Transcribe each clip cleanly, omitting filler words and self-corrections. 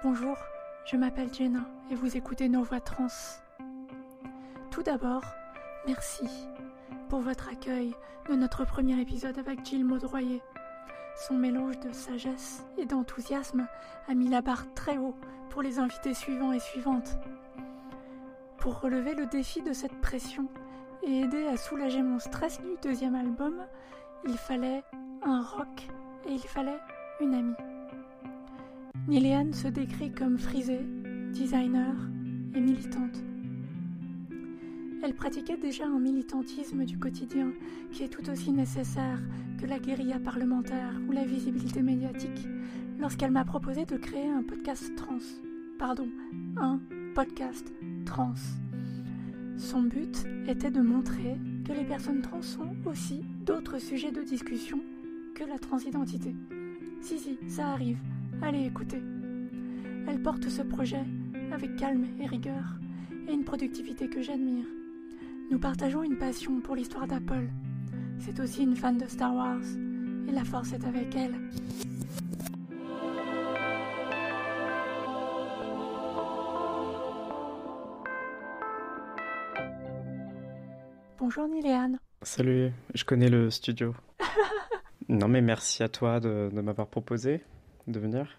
Bonjour, je m'appelle Jenna et vous écoutez Nos Voix Trans. Tout d'abord, merci pour votre accueil de notre premier épisode avec Gilles Maudroyer. Son mélange de sagesse et d'enthousiasme a mis la barre très haut pour les invités suivants et suivantes. Pour relever le défi de cette pression et aider à soulager mon stress du deuxième album, il fallait un rock et il fallait une amie. Niléane se décrit comme frisée, designer et militante. Elle pratiquait déjà un militantisme du quotidien qui est tout aussi nécessaire que la guérilla parlementaire ou la visibilité médiatique lorsqu'elle m'a proposé de créer un podcast trans. Un podcast trans. Son but était de montrer que les personnes trans ont aussi d'autres sujets de discussion que la transidentité. Si, ça arrive. Allez écouter. Elle porte ce projet avec calme et rigueur et une productivité que j'admire. Nous partageons une passion pour l'histoire d'Apple. C'est aussi une fan de Star Wars et la force est avec elle. Bonjour Niléane. Salut, je connais le studio. Non mais merci à toi de m'avoir proposé de venir.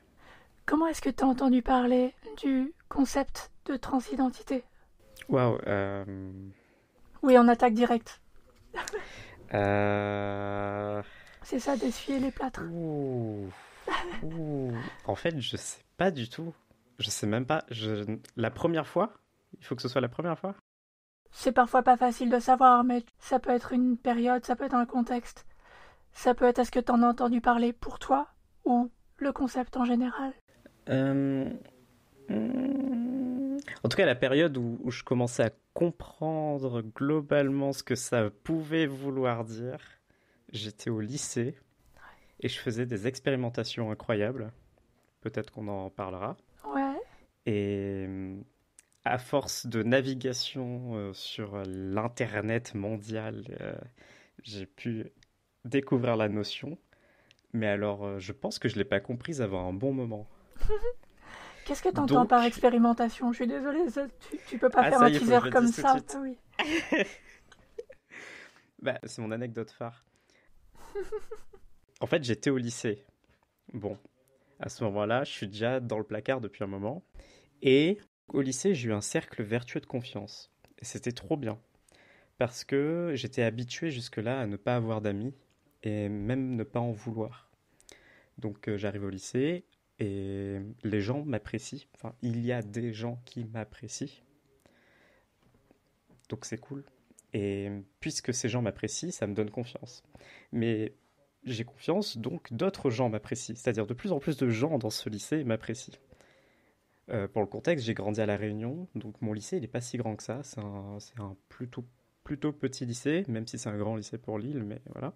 Comment est-ce que tu as entendu parler du concept de transidentité ? Waouh. Oui, on attaque direct. Euh... C'est ça, d'essuyer les plâtres. Ouh. En fait, je sais pas du tout. Je sais même pas. La première fois ? Il faut que ce soit la première fois ? C'est parfois pas facile de savoir, mais ça peut être une période, ça peut être un contexte. Ça peut être est-ce que t'en as entendu parler pour toi ou le concept en général. En tout cas, la période où je commençais à comprendre globalement ce que ça pouvait vouloir dire, j'étais au lycée et je faisais des expérimentations incroyables. Peut-être qu'on en parlera. Ouais. Et à force de navigation sur l'internet mondial, j'ai pu découvrir la notion. Mais alors, je pense que je ne l'ai pas comprise avant un bon moment. Qu'est-ce que tu entends par expérimentation ? Je suis désolée, tu peux pas faire un teaser comme ça. Oui. C'est mon anecdote phare. En fait, j'étais au lycée. Bon, à ce moment-là, je suis déjà dans le placard depuis un moment. Et au lycée, j'ai eu un cercle vertueux de confiance. Et c'était trop bien. Parce que j'étais habitué jusque-là à ne pas avoir d'amis et même ne pas en vouloir. Donc j'arrive au lycée et les gens m'apprécient. Enfin, il y a des gens qui m'apprécient. Donc c'est cool. Et puisque ces gens m'apprécient, ça me donne confiance. Mais j'ai confiance, donc d'autres gens m'apprécient. C'est-à-dire de plus en plus de gens dans ce lycée m'apprécient. Pour le contexte, j'ai grandi à La Réunion, donc mon lycée, il n'est pas si grand que ça. C'est un plutôt petit lycée, même si c'est un grand lycée pour Lille, mais voilà.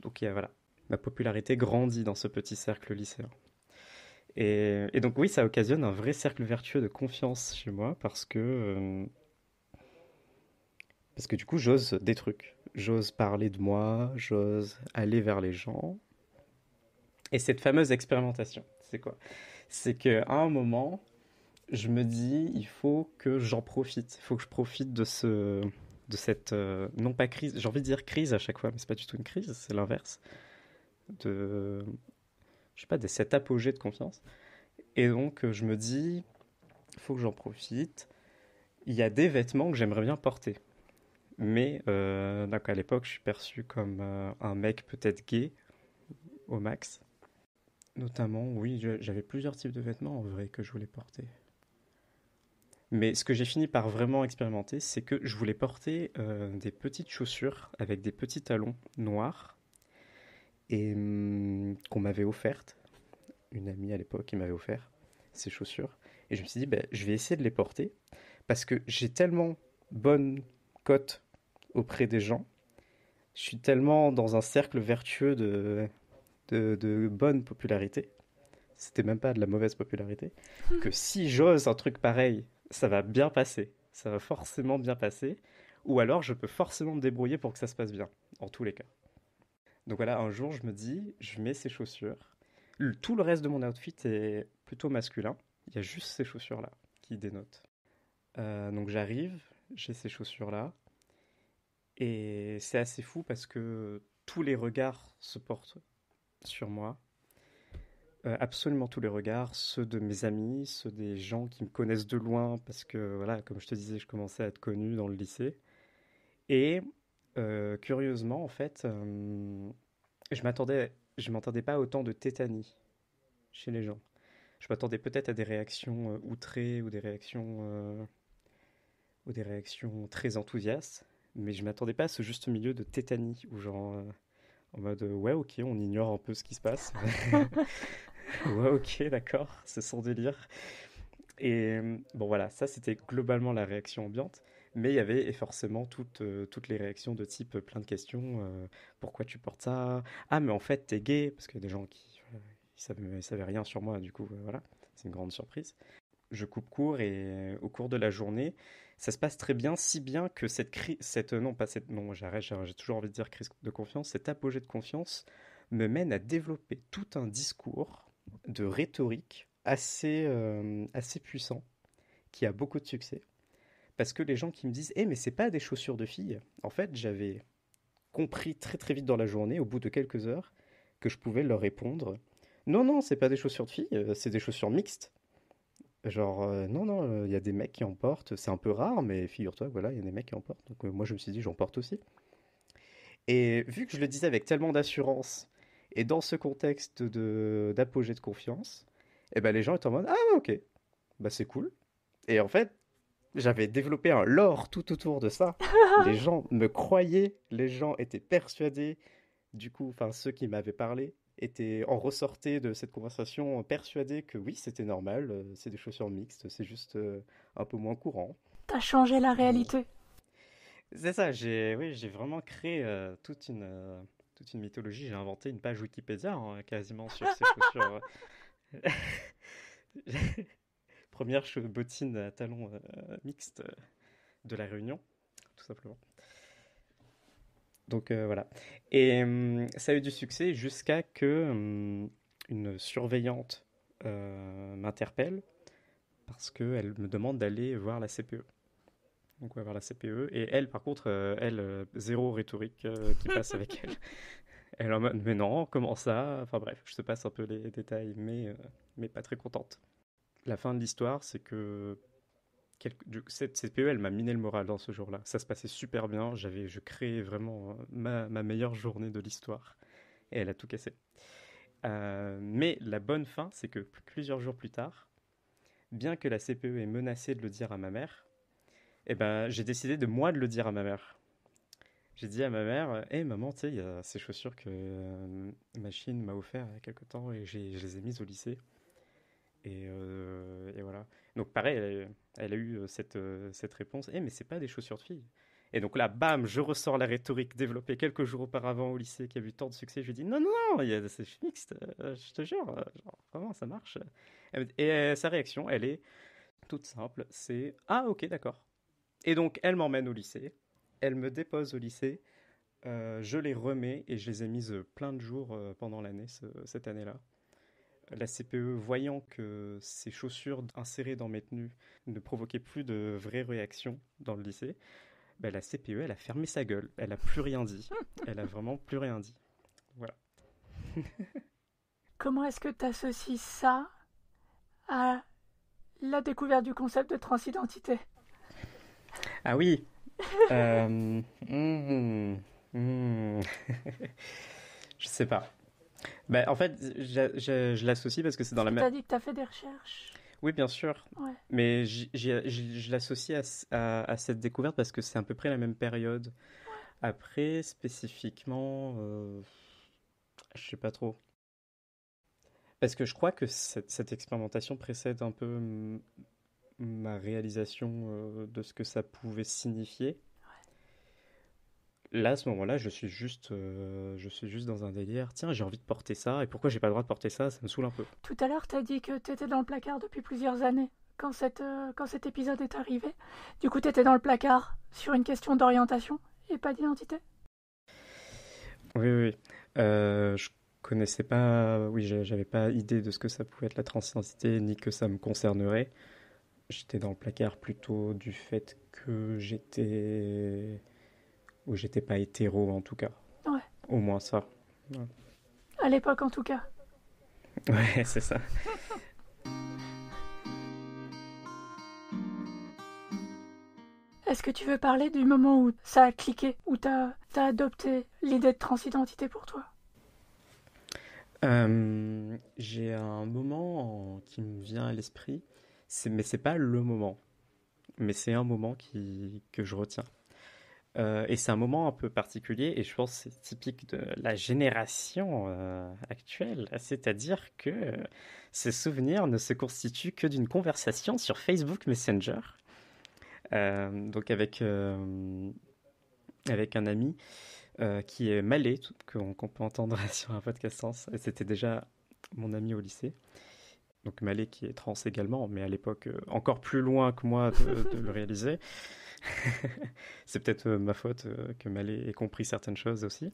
Donc voilà, ma popularité grandit dans ce petit cercle lycéen. Et donc oui, ça occasionne un vrai cercle vertueux de confiance chez moi, parce que du coup, j'ose des trucs. J'ose parler de moi, j'ose aller vers les gens. Et cette fameuse expérimentation, c'est quoi ? C'est qu'à un moment, je me dis, il faut que j'en profite. Il faut que je profite de cette, non pas crise, j'ai envie de dire crise à chaque fois, mais c'est pas du tout une crise, c'est l'inverse. De cet apogée de confiance. Et donc, je me dis, il faut que j'en profite. Il y a des vêtements que j'aimerais bien porter. Mais donc à l'époque, je suis perçu comme un mec peut-être gay, au max. Notamment, oui, j'avais plusieurs types de vêtements en vrai que je voulais porter. Mais ce que j'ai fini par vraiment expérimenter, c'est que je voulais porter des petites chaussures avec des petits talons noirs et qu'on m'avait offertes. Une amie à l'époque qui m'avait offert ces chaussures. Et je me suis dit, je vais essayer de les porter parce que j'ai tellement bonne cote auprès des gens. Je suis tellement dans un cercle vertueux de bonne popularité. C'était même pas de la mauvaise popularité. Que si j'ose un truc pareil, ça va bien passer. Ça va forcément bien passer. Ou alors, je peux forcément me débrouiller pour que ça se passe bien. En tous les cas. Donc voilà, un jour, je me dis, je mets ces chaussures. Tout le reste de mon outfit est plutôt masculin. Il y a juste ces chaussures-là qui dénotent. Donc j'arrive, j'ai ces chaussures-là, et c'est assez fou parce que tous les regards se portent sur moi. Absolument tous les regards, ceux de mes amis, ceux des gens qui me connaissent de loin, parce que voilà, comme je te disais, je commençais à être connu dans le lycée. Et curieusement, en fait, je m'attendais pas à autant de tétanie chez les gens. Je m'attendais peut-être à des réactions outrées ou des réactions très enthousiastes, mais je m'attendais pas à ce juste milieu de tétanie, où genre en mode ouais ok on ignore un peu ce qui se passe. Ouais ok d'accord, c'est son délire. Et bon voilà, ça c'était globalement la réaction ambiante, mais il y avait forcément toutes les réactions de type plein de questions. Pourquoi tu portes ça? Ah mais en fait t'es gay, parce qu'il y a des gens qui ils savaient rien sur moi, du coup voilà, c'est une grande surprise. Je coupe court et au cours de la journée, ça se passe très bien, si bien que cette crise, non pas cette, non j'arrête, j'ai toujours envie de dire crise de confiance, cet apogée de confiance me mène à développer tout un discours de rhétorique assez puissant, qui a beaucoup de succès. Parce que les gens qui me disent, mais c'est pas des chaussures de fille. En fait, j'avais compris très très vite dans la journée, au bout de quelques heures, que je pouvais leur répondre, non, non, c'est pas des chaussures de fille, c'est des chaussures mixtes. Genre, non, non, il y a des mecs qui en portent, c'est un peu rare, mais figure-toi, voilà, il y a des mecs qui en portent. Donc moi, je me suis dit, j'en porte aussi. Et vu que je le disais avec tellement d'assurance, et dans ce contexte d'apogée de confiance, eh ben les gens étaient en mode, ah ouais, ok, bah c'est cool. Et en fait, j'avais développé un lore tout autour de ça. Les gens me croyaient, les gens étaient persuadés. Du coup, enfin ceux qui m'avaient parlé en ressortaient de cette conversation persuadés que oui, c'était normal, c'est des chaussures mixtes, c'est juste un peu moins courant. T'as changé la réalité. C'est ça, j'ai vraiment créé toute une mythologie. J'ai inventé une page Wikipédia hein, quasiment sur ces chaussures. Première bottine à talons mixtes de la Réunion, tout simplement. Donc voilà. Et ça a eu du succès jusqu'à que une surveillante m'interpelle parce qu'elle me demande d'aller voir la CPE. Donc on va voir la CPE. Et elle, par contre, zéro rhétorique qui passe avec elle. Elle est en mode, mais non, comment ça? Enfin bref, je te passe un peu les détails, mais pas très contente. La fin de l'histoire, c'est que cette CPE, elle m'a miné le moral dans ce jour-là. Ça se passait super bien. Je créais vraiment ma meilleure journée de l'histoire. Et elle a tout cassé. Mais la bonne fin, c'est que plusieurs jours plus tard, bien que la CPE ait menacé de le dire à ma mère, eh ben, j'ai décidé de moi de le dire à ma mère. J'ai dit à ma mère, hé maman, tu sais, il y a ces chaussures que Machine m'a offert il y a quelque temps et je les ai mises au lycée. Et voilà. Donc pareil, elle a eu cette réponse. Mais c'est pas des chaussures de fille. Et donc là, bam, je ressors la rhétorique développée quelques jours auparavant au lycée qui a eu tant de succès. Je lui dis non, non, non, c'est mixte, je te jure, genre, vraiment, ça marche. Et sa réaction, elle est toute simple, c'est ah ok, d'accord. Et donc elle m'emmène au lycée, elle me dépose au lycée, je les remets et je les ai mises plein de jours pendant l'année, cette année-là. La CPE, voyant que ces chaussures insérées dans mes tenues ne provoquaient plus de vraies réactions dans le lycée, ben la CPE, elle a fermé sa gueule. Elle a plus rien dit. Elle a vraiment plus rien dit. Voilà. Comment est-ce que tu associes ça à la découverte du concept de transidentité? Ah oui. Je sais pas. Ben, en fait, je l'associe parce que c'est dans la Tu même. as dit que tu as fait des recherches. Oui, bien sûr. Ouais. Mais je l'associe à cette découverte parce que c'est à peu près la même période. Après, spécifiquement, je sais pas trop. Parce que je crois que cette expérimentation précède un peu ma réalisation de ce que ça pouvait signifier. Là, à ce moment-là, je suis juste dans un délire. Tiens, j'ai envie de porter ça. Et pourquoi j'ai pas le droit de porter ça? Ça me saoule un peu. Tout à l'heure, tu as dit que tu étais dans le placard depuis plusieurs années quand cet épisode est arrivé. Du coup, tu étais dans le placard sur une question d'orientation et pas d'identité? Oui, oui. connaissais pas, oui, j'avais pas idée de ce que ça pouvait être la transidentité, ni que ça me concernerait. J'étais dans le placard plutôt du fait que j'étais pas hétéro en tout cas. Ouais, Au moins ça. Ouais, à l'époque en tout cas. ouais, c'est ça. Est-ce que tu veux parler du moment où ça a cliqué, où t'as adopté l'idée de transidentité pour toi? J'ai un moment qui me vient à l'esprit, mais c'est pas le moment, mais c'est un moment que je retiens. Et c'est un moment un peu particulier, et je pense que c'est typique de la génération actuelle, c'est-à-dire que ces souvenirs ne se constituent que d'une conversation sur Facebook Messenger, donc avec un ami qui est Malé, qu'on peut entendre sur un podcast trans, et c'était déjà mon ami au lycée. Donc Malé qui est trans également, mais à l'époque encore plus loin que moi de le réaliser. C'est peut-être ma faute que Malé ait compris certaines choses aussi.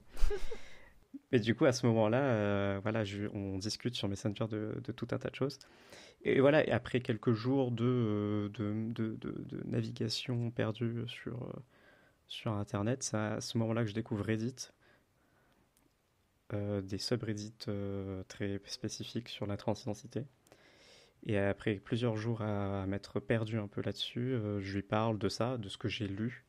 Et du coup, à ce moment-là, voilà, on discute sur Messenger de tout un tas de choses. Et voilà, et après quelques jours de navigation perdue sur Internet, c'est à ce moment-là que je découvre Reddit, des subreddits très spécifiques sur la transidentité. Et après plusieurs jours à m'être perdu un peu là-dessus, je lui parle de ça, de ce que j'ai lu.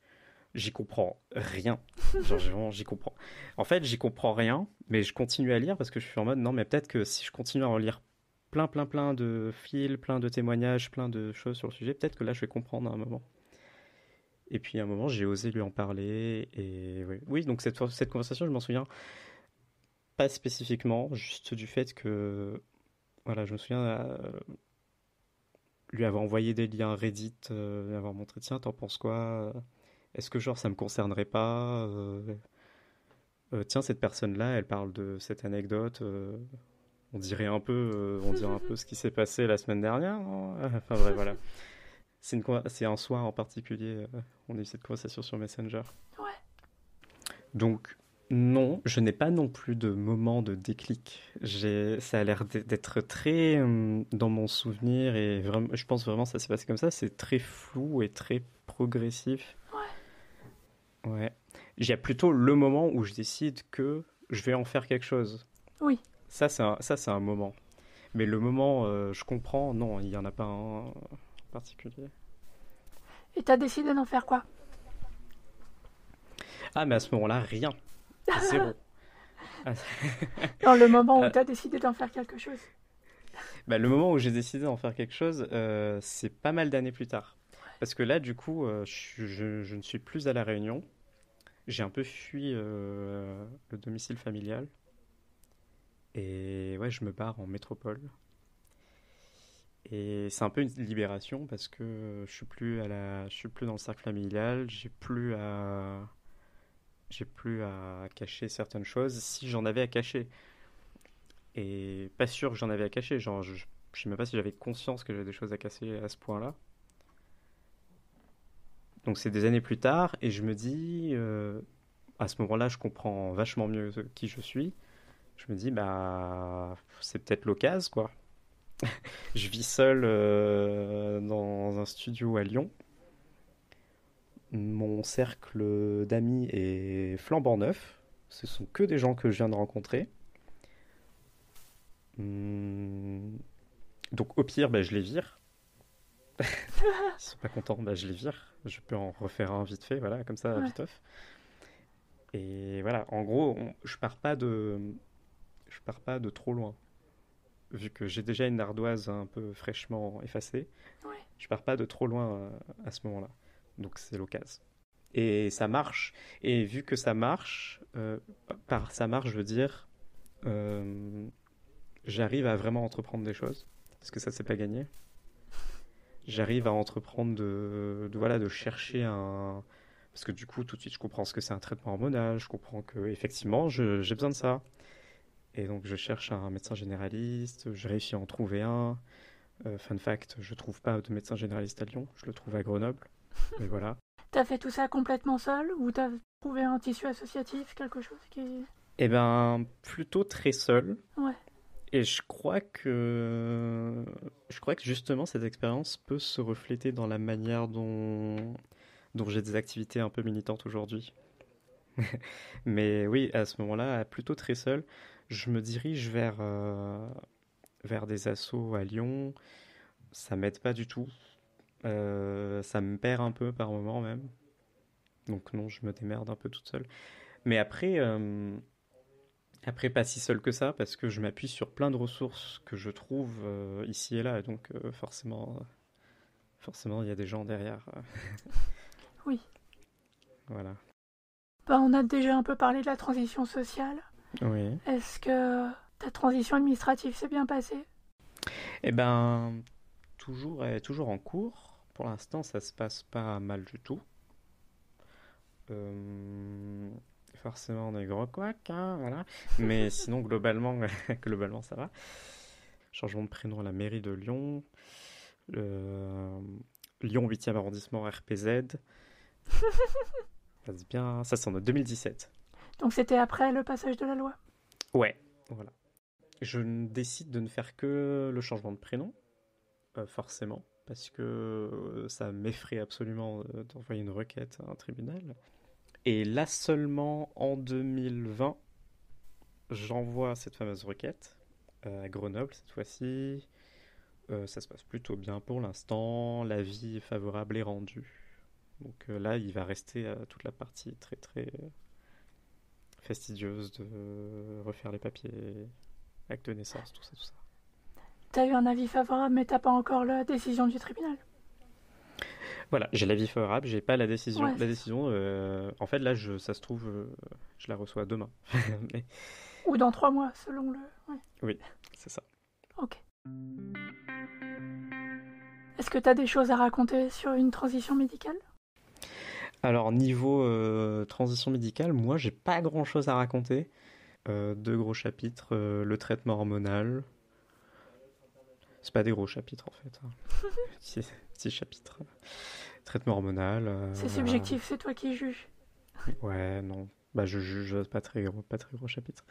J'y comprends rien. Genre, vraiment, j'y comprends. En fait, j'y comprends rien, mais je continue à lire parce que je suis en mode, non, mais peut-être que si je continue à en lire plein de fils, plein de témoignages, plein de choses sur le sujet, peut-être que là, je vais comprendre à un moment. Et puis, à un moment, j'ai osé lui en parler. Et oui, oui, donc cette conversation, je m'en souviens pas spécifiquement, juste du fait que, voilà, je me souviens lui avoir envoyé des liens Reddit, lui avoir montré, tiens, t'en penses quoi? Est-ce que genre ça me concernerait pas? Tiens, cette personne-là, elle parle de cette anecdote. On dirait un peu ce qui s'est passé la semaine dernière, non? Enfin bref, voilà. C'est un soir en particulier. On a eu cette conversation sur Messenger. Ouais. Donc non, je n'ai pas non plus de moment de déclic. Ça a l'air d'être très dans mon souvenir et vraiment, je pense vraiment que ça s'est passé comme ça. C'est très flou et très progressif. Ouais. Il y a plutôt le moment où je décide que je vais en faire quelque chose. Oui. Ça, c'est un moment. Mais le moment, je comprends, non, il n'y en a pas un particulier. Et t'as décidé d'en faire quoi? Ah, mais à ce moment-là, rien. Zéro. Ah, Dans le moment où euh, t'as décidé d'en faire quelque chose. bah, le moment où j'ai décidé d'en faire quelque chose, c'est pas mal d'années plus tard. Parce que là, du coup, je ne suis plus à La Réunion. J'ai un peu fui le domicile familial. Et ouais, je me barre en métropole. Et c'est un peu une libération parce que je suis plus dans le cercle familial, j'ai plus à cacher certaines choses si j'en avais à cacher. Et pas sûr que j'en avais à cacher, genre je sais même pas si j'avais conscience que j'avais des choses à cacher à ce point-là. Donc c'est des années plus tard et je me dis, à ce moment-là, je comprends vachement mieux qui je suis. Je me dis, bah, c'est peut-être l'occasion, quoi. Je vis seul dans un studio à Lyon. Mon cercle d'amis est flambant neuf. Ce sont que des gens que je viens de rencontrer. Hmm. Donc au pire, bah, je les vire. Ils sont pas contents, bah, je les vire. Je peux en refaire un vite fait, voilà, comme ça, Ouais. viteuf. Et voilà, en gros, je pars pas de trop loin. Vu que j'ai déjà une ardoise un peu fraîchement effacée, Ouais. je pars pas de trop loin à ce moment-là. Donc c'est l'occasion. Et ça marche. Et vu que ça marche, par ça marche, je veux dire, euh, j'arrive à vraiment entreprendre des choses. Parce que ça, c'est pas gagné. J'arrive à entreprendre voilà, de chercher un. Parce que du coup, tout de suite, je comprends ce que c'est un traitement hormonal. Je comprends que, effectivement, j'ai besoin de ça. Et donc, je cherche un médecin généraliste. Je réussis à en trouver un. Fun fact, je trouve pas de médecin généraliste à Lyon. Je le trouve à Grenoble. Mais voilà. T'as fait tout ça complètement seul ou t'as trouvé un tissu associatif, quelque chose qui... Eh ben, plutôt très seul. Ouais. Et je crois que justement cette expérience peut se refléter dans la manière dont j'ai des activités un peu militantes aujourd'hui. Mais oui, à ce moment-là, plutôt très seul, je me dirige vers des assos à Lyon. Ça m'aide pas du tout. Ça me perd un peu par moment même. Donc non, je me démerde un peu toute seule. Mais après, pas si seul que ça, parce que je m'appuie sur plein de ressources que je trouve ici et là. Et donc forcément, il y a des gens derrière. Oui. Voilà. Bah, on a déjà un peu parlé de la transition sociale. Oui. Est-ce que ta transition administrative s'est bien passée? Eh ben, toujours en cours. Pour l'instant, ça se passe pas mal du tout. Euh, Forcément, des gros couacs, hein, voilà. Mais sinon, globalement, ça va. Changement de prénom à la mairie de Lyon. Euh, Lyon 8e arrondissement RPZ. Ça se bien. Ça, c'est en 2017. Donc c'était après le passage de la loi. Ouais, voilà. Je décide de ne faire que le changement de prénom, forcément, parce que ça m'effraie absolument d'envoyer une requête à un tribunal. Et là seulement, en 2020, j'envoie cette fameuse requête à Grenoble cette fois-ci. Ça se passe plutôt bien pour l'instant. L'avis favorable est rendu. Donc là, il va rester toute la partie très très fastidieuse de refaire les papiers, acte de naissance, tout ça, tout ça. T'as eu un avis favorable, mais t'as pas encore la décision du tribunal. Voilà, j'ai l'avis favorable, j'ai pas la décision. Ouais, La c'est ça. décision, en fait, là, ça se trouve, je la reçois demain. Mais Ou dans 3 mois, selon le... Ouais, oui, c'est ça. ok. Est-ce que t'as des choses à raconter sur une transition médicale? Alors, niveau transition médicale, moi, j'ai pas grand-chose à raconter. Deux gros chapitres, le traitement hormonal. C'est pas des gros chapitres, en fait, hein. Petits chapitres. Traitement hormonal, C'est voilà. subjectif, c'est toi qui juges. Ouais, non. Bah, je juge pas très gros chapitre.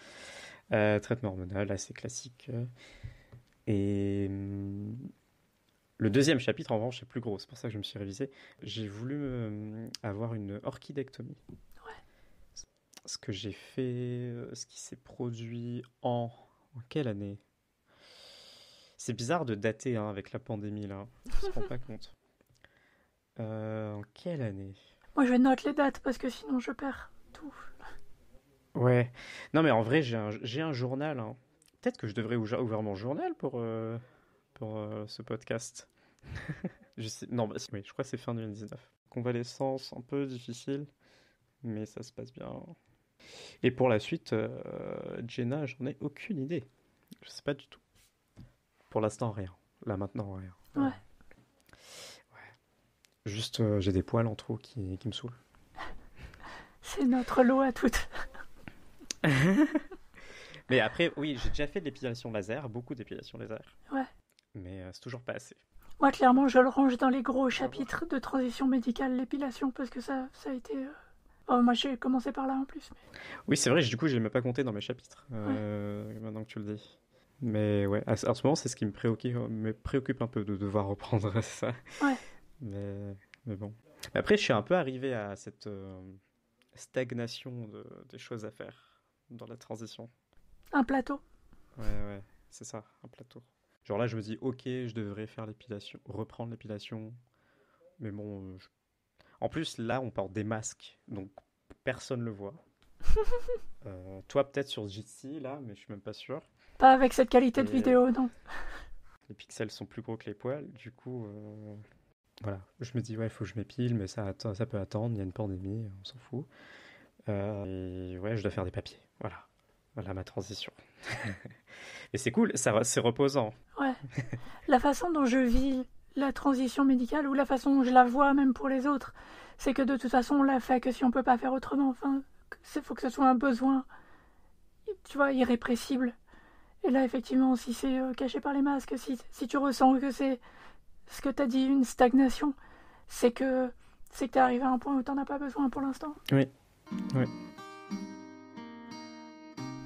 Traitement hormonal, assez classique. Et le deuxième chapitre, en revanche, est plus gros. C'est pour ça que je me suis révisé. J'ai voulu avoir une orchidectomie. Ouais. Ce que j'ai fait, ce qui s'est produit en quelle année? C'est bizarre de dater hein, avec la pandémie là. On se rend pas compte. En quelle année? Moi, je note les dates parce que sinon je perds tout. Ouais. Non mais en vrai, j'ai un journal, hein. Peut-être que je devrais ouvrir mon journal pour ce podcast. Je sais, non, bah, oui, je crois que c'est fin 2019. Convalescence un peu difficile, mais ça se passe bien. Et pour la suite, Jenna, j'en ai aucune idée. Je sais pas du tout. Pour l'instant, rien. Là, maintenant, rien. Ouais. Juste, j'ai des poils en trop qui me saoulent. C'est notre lot à toutes. Mais après, oui, j'ai déjà fait de l'épilation laser, beaucoup d'épilation laser. Ouais. Mais c'est toujours pas assez. Moi, clairement, je le range dans les gros chapitres de transition médicale, l'épilation, parce que ça a été... Oh, moi, j'ai commencé par là en plus. Oui, c'est vrai, du coup, je l'ai même pas compté dans mes chapitres, Ouais. maintenant que tu le dis. Mais ouais, à ce moment, c'est ce qui me préoccupe un peu de devoir reprendre ça. Ouais. Mais bon. Après, je suis un peu arrivé à cette stagnation des choses à faire dans la transition. Un plateau. Ouais, ouais, c'est ça, un plateau. Genre là, je me dis, ok, je devrais faire l'épilation, reprendre l'épilation. Mais bon, en plus, là, on porte des masques, donc personne le voit. Toi, peut-être sur Jitsi, là, mais je suis même pas sûr. Pas avec cette qualité de Et vidéo, non. les pixels sont plus gros que les poils, du coup, voilà. Je me dis, ouais, il faut que je m'épile, mais ça peut attendre, il y a une pandémie, on s'en fout. Et ouais, je dois faire des papiers, voilà. Voilà ma transition. Et c'est cool, c'est reposant. Ouais. La façon dont je vis la transition médicale, ou la façon dont je la vois même pour les autres, c'est que de toute façon, on l'a fait que si on peut pas faire autrement. Enfin, il faut que ce soit un besoin, tu vois, irrépressible. Et là, effectivement, si c'est caché par les masques, si tu ressens que c'est ce que t'as dit, une stagnation, c'est que t'es arrivé à un point où t'en as pas besoin pour l'instant. Oui, oui.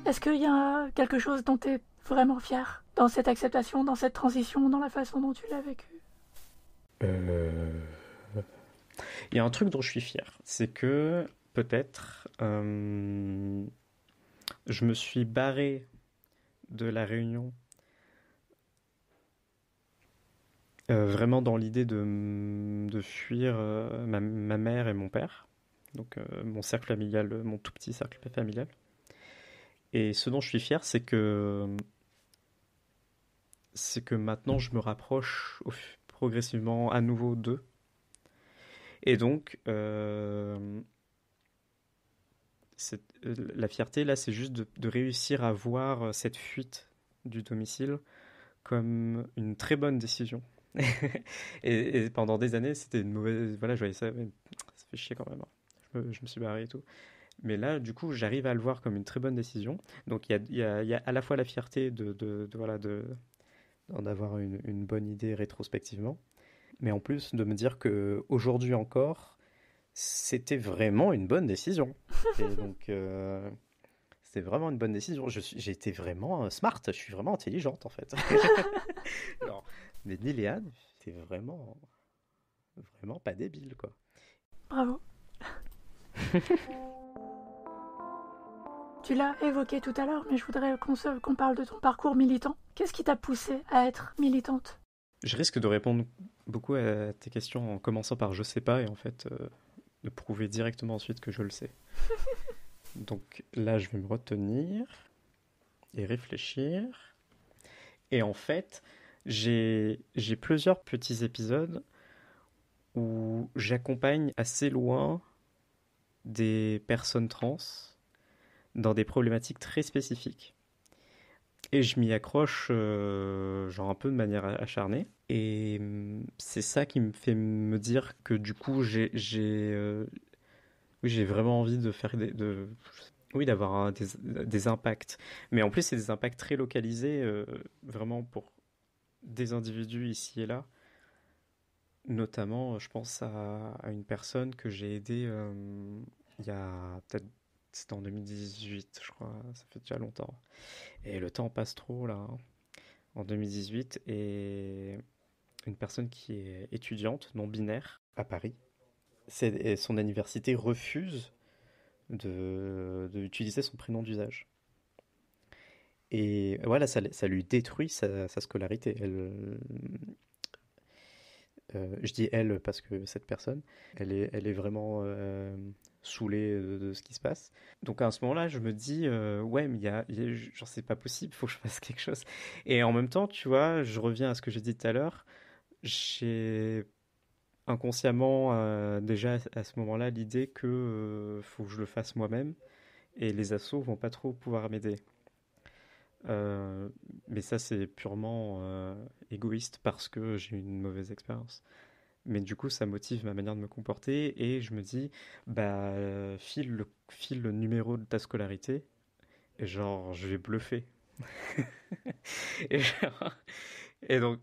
Est-ce qu'il y a quelque chose dont tu es vraiment fier dans cette acceptation, dans cette transition, dans la façon dont tu l'as vécu? Euh, Il y a un truc dont je suis fier, c'est que peut-être je me suis barré de la Réunion vraiment dans l'idée de fuir ma mère et mon père, donc mon cercle familial, mon tout petit cercle familial. Et ce dont je suis fier, c'est que maintenant je me rapproche progressivement à nouveau d'eux. Et donc, la fierté, là, c'est juste de réussir à voir cette fuite du domicile comme une très bonne décision. Et pendant des années, c'était une mauvaise. Voilà, je voyais ça, mais ça fait chier quand même, hein. Je me suis barré et tout. Mais là, du coup, j'arrive à le voir comme une très bonne décision. Donc, il y a à la fois la fierté voilà, d'en avoir une bonne idée rétrospectivement, mais en plus de me dire que aujourd'hui encore, c'était vraiment une bonne décision. Et donc, c'était vraiment une bonne décision. J'ai été vraiment smart, je suis vraiment intelligente en fait. Alors, mais Niléane, c'est vraiment, vraiment pas débile quoi. Bravo. Tu l'as évoqué tout à l'heure, mais je voudrais qu'on parle de ton parcours militant. Qu'est-ce qui t'a poussée à être militante? Je risque de répondre beaucoup à tes questions en commençant par je sais pas et en fait de prouver directement ensuite que je le sais. Donc là, je vais me retenir et réfléchir. Et en fait, j'ai plusieurs petits épisodes où j'accompagne assez loin des personnes trans dans des problématiques très spécifiques. Et je m'y accroche genre un peu de manière acharnée. Et c'est ça qui me fait me dire que du coup, oui, j'ai vraiment envie de faire oui, d'avoir des impacts. Mais en plus, c'est des impacts très localisés, vraiment pour des individus ici et là. Notamment, je pense à une personne que j'ai aidée il y a peut-être, c'était en 2018, je crois, ça fait déjà longtemps. Et le temps passe trop là, hein. En 2018, et une personne qui est étudiante, non binaire, à Paris. Et son université refuse d'utiliser son prénom d'usage. Et voilà, ça lui détruit sa scolarité. Je dis elle parce que cette personne, elle est vraiment saoulée de ce qui se passe. Donc à ce moment-là, je me dis, ouais, mais genre, c'est pas possible, il faut que je fasse quelque chose. Et en même temps, tu vois, je reviens à ce que j'ai dit tout à l'heure, j'ai inconsciemment déjà à ce moment-là l'idée que faut que je le fasse moi-même et les assos vont pas trop pouvoir m'aider. Mais ça, c'est purement égoïste parce que j'ai eu une mauvaise expérience. Mais du coup, ça motive ma manière de me comporter et je me dis, bah, file le numéro de ta scolarité et genre, je vais bluffer. Et, et donc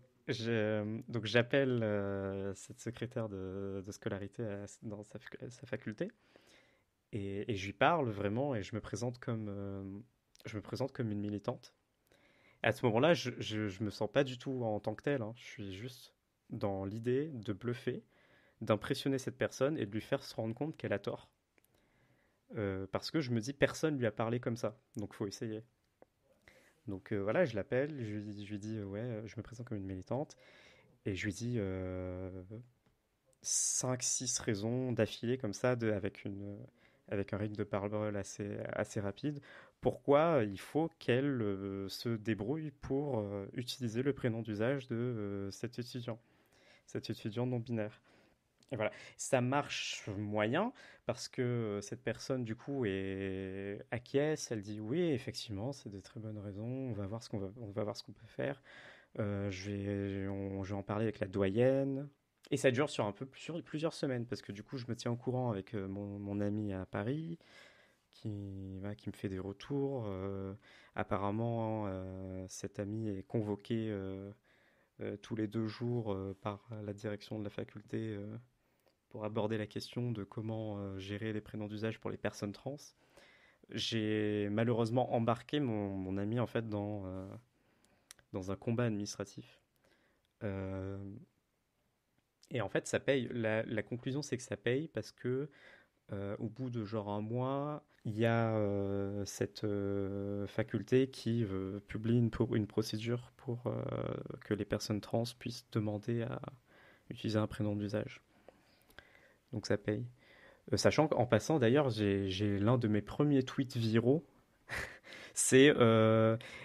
j'appelle cette secrétaire de scolarité dans sa faculté et je lui parle vraiment et je me présente comme une militante. À ce moment-là, je me sens pas du tout en tant que tel, hein. Je suis juste dans l'idée de bluffer, d'impressionner cette personne et de lui faire se rendre compte qu'elle a tort. Parce que je me dis, personne lui a parlé comme ça, donc faut essayer. Donc voilà, je l'appelle, je lui dis, ouais, je me présente comme une militante, et je lui dis 5-6 raisons d'affilée comme ça, avec un rythme de parole assez rapide, pourquoi il faut qu'elle se débrouille pour utiliser le prénom d'usage de cet étudiant non binaire. Et voilà, ça marche moyen parce que cette personne du coup acquiesce, elle dit oui, effectivement, c'est des très bonnes raisons, on va voir ce qu'on peut faire. Je vais en parler avec la doyenne. Et ça dure sur plusieurs semaines parce que du coup, je me tiens au courant avec mon ami à Paris qui me fait des retours. Apparemment, cet ami est convoqué tous les 2 jours par la direction de la faculté pour aborder la question de comment gérer les prénoms d'usage pour les personnes trans. j'ai malheureusement embarqué mon ami en fait dans un combat administratif. Euh, et en fait, ça paye. La conclusion, c'est que ça paye parce que au bout de genre un mois, il y a cette faculté qui publie une procédure pour que les personnes trans puissent demander à utiliser un prénom d'usage. Donc ça paye. Sachant qu'en passant, d'ailleurs, j'ai l'un de mes premiers tweets viraux. C'est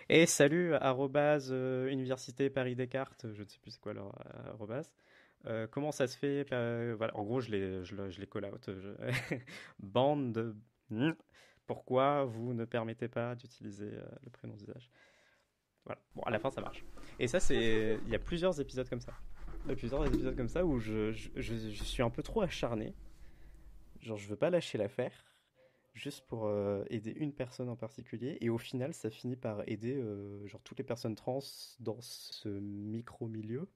hey, salut, arrobase, Université Paris Descartes, je ne sais plus c'est quoi leur arrobase. Comment ça se fait voilà, en gros, je les call out. Bande de. Pourquoi vous ne permettez pas d'utiliser le prénom d'usage? Voilà. Bon, à la fin, ça marche. Et ça, c'est. Il y a plusieurs épisodes comme ça. Il y a plusieurs épisodes comme ça où je suis un peu trop acharné. Genre, je veux pas lâcher l'affaire juste pour aider une personne en particulier. Et au final, ça finit par aider genre toutes les personnes trans dans ce micro-milieu.